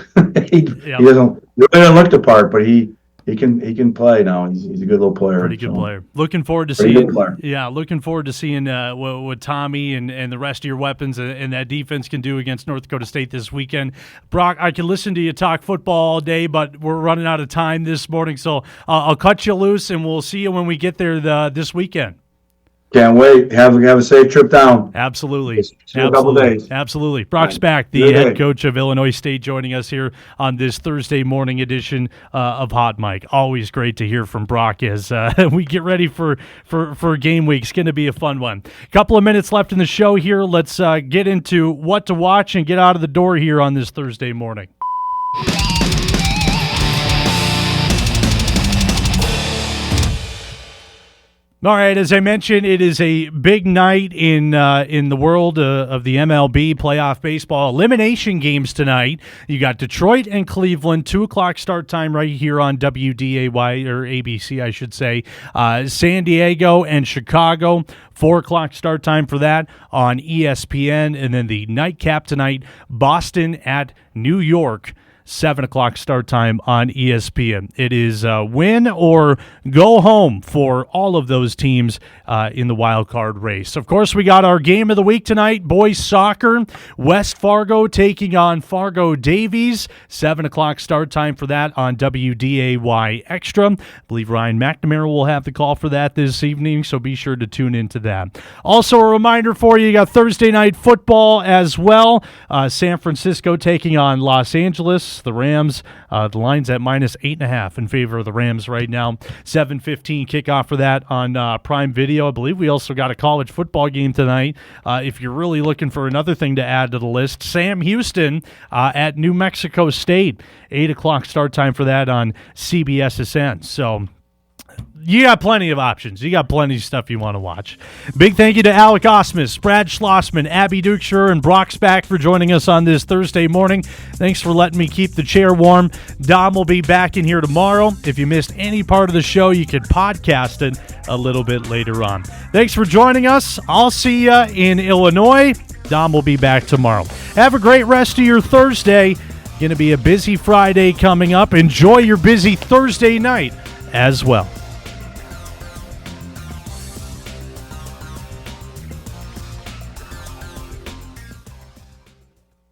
He doesn't look the part, but he can play now. He's a good little player. Pretty good player. Looking forward to seeing. Looking forward to seeing what Tommy and the rest of your weapons and that defense can do against North Dakota State this weekend. Brock, I can listen to you talk football all day, but we're running out of time this morning, so I'll cut you loose, and we'll see you when we get there this weekend. Can't wait. Have a safe trip down. Absolutely. See you in a couple days. Absolutely. Brock Spack, the head coach of Illinois State, joining us here on this Thursday morning edition of Hot Mic. Always great to hear from Brock as we get ready for game week. It's going to be a fun one. A couple of minutes left in the show here. Let's get into what to watch and get out of the door here on this Thursday morning. All right, as I mentioned, it is a big night in the world of the MLB playoff baseball elimination games tonight. You got Detroit and Cleveland, 2 o'clock start time right here on WDAY, or ABC, I should say. San Diego and Chicago, 4 o'clock start time for that on ESPN. And then the nightcap tonight, Boston at New York, 7 o'clock start time on ESPN. It is win or go home for all of those teams in the wild card race. Of course, we got our game of the week tonight, boys soccer. West Fargo taking on Fargo Davies. 7 o'clock start time for that on WDAY Extra. I believe Ryan McNamara will have the call for that this evening, so be sure to tune into that. Also, a reminder for you got Thursday night football as well. San Francisco taking on Los Angeles. against the Rams. The line's at -8.5 in favor of the Rams right now. 7:15 kickoff for that on Prime Video. I believe we also got a college football game tonight. If you're really looking for another thing to add to the list, Sam Houston at New Mexico State. 8 o'clock start time for that on CBSSN. So you got plenty of options. You got plenty of stuff you want to watch. Big thank you to Alec Ausmus, Brad Schlossman, Abby Duchscherer, and Brock Spack for joining us on this Thursday morning. Thanks for letting me keep the chair warm. Dom will be back in here tomorrow. If you missed any part of the show, you can podcast it a little bit later on. Thanks for joining us. I'll see you in Illinois. Dom will be back tomorrow. Have a great rest of your Thursday. Going to be a busy Friday coming up. Enjoy your busy Thursday night as well.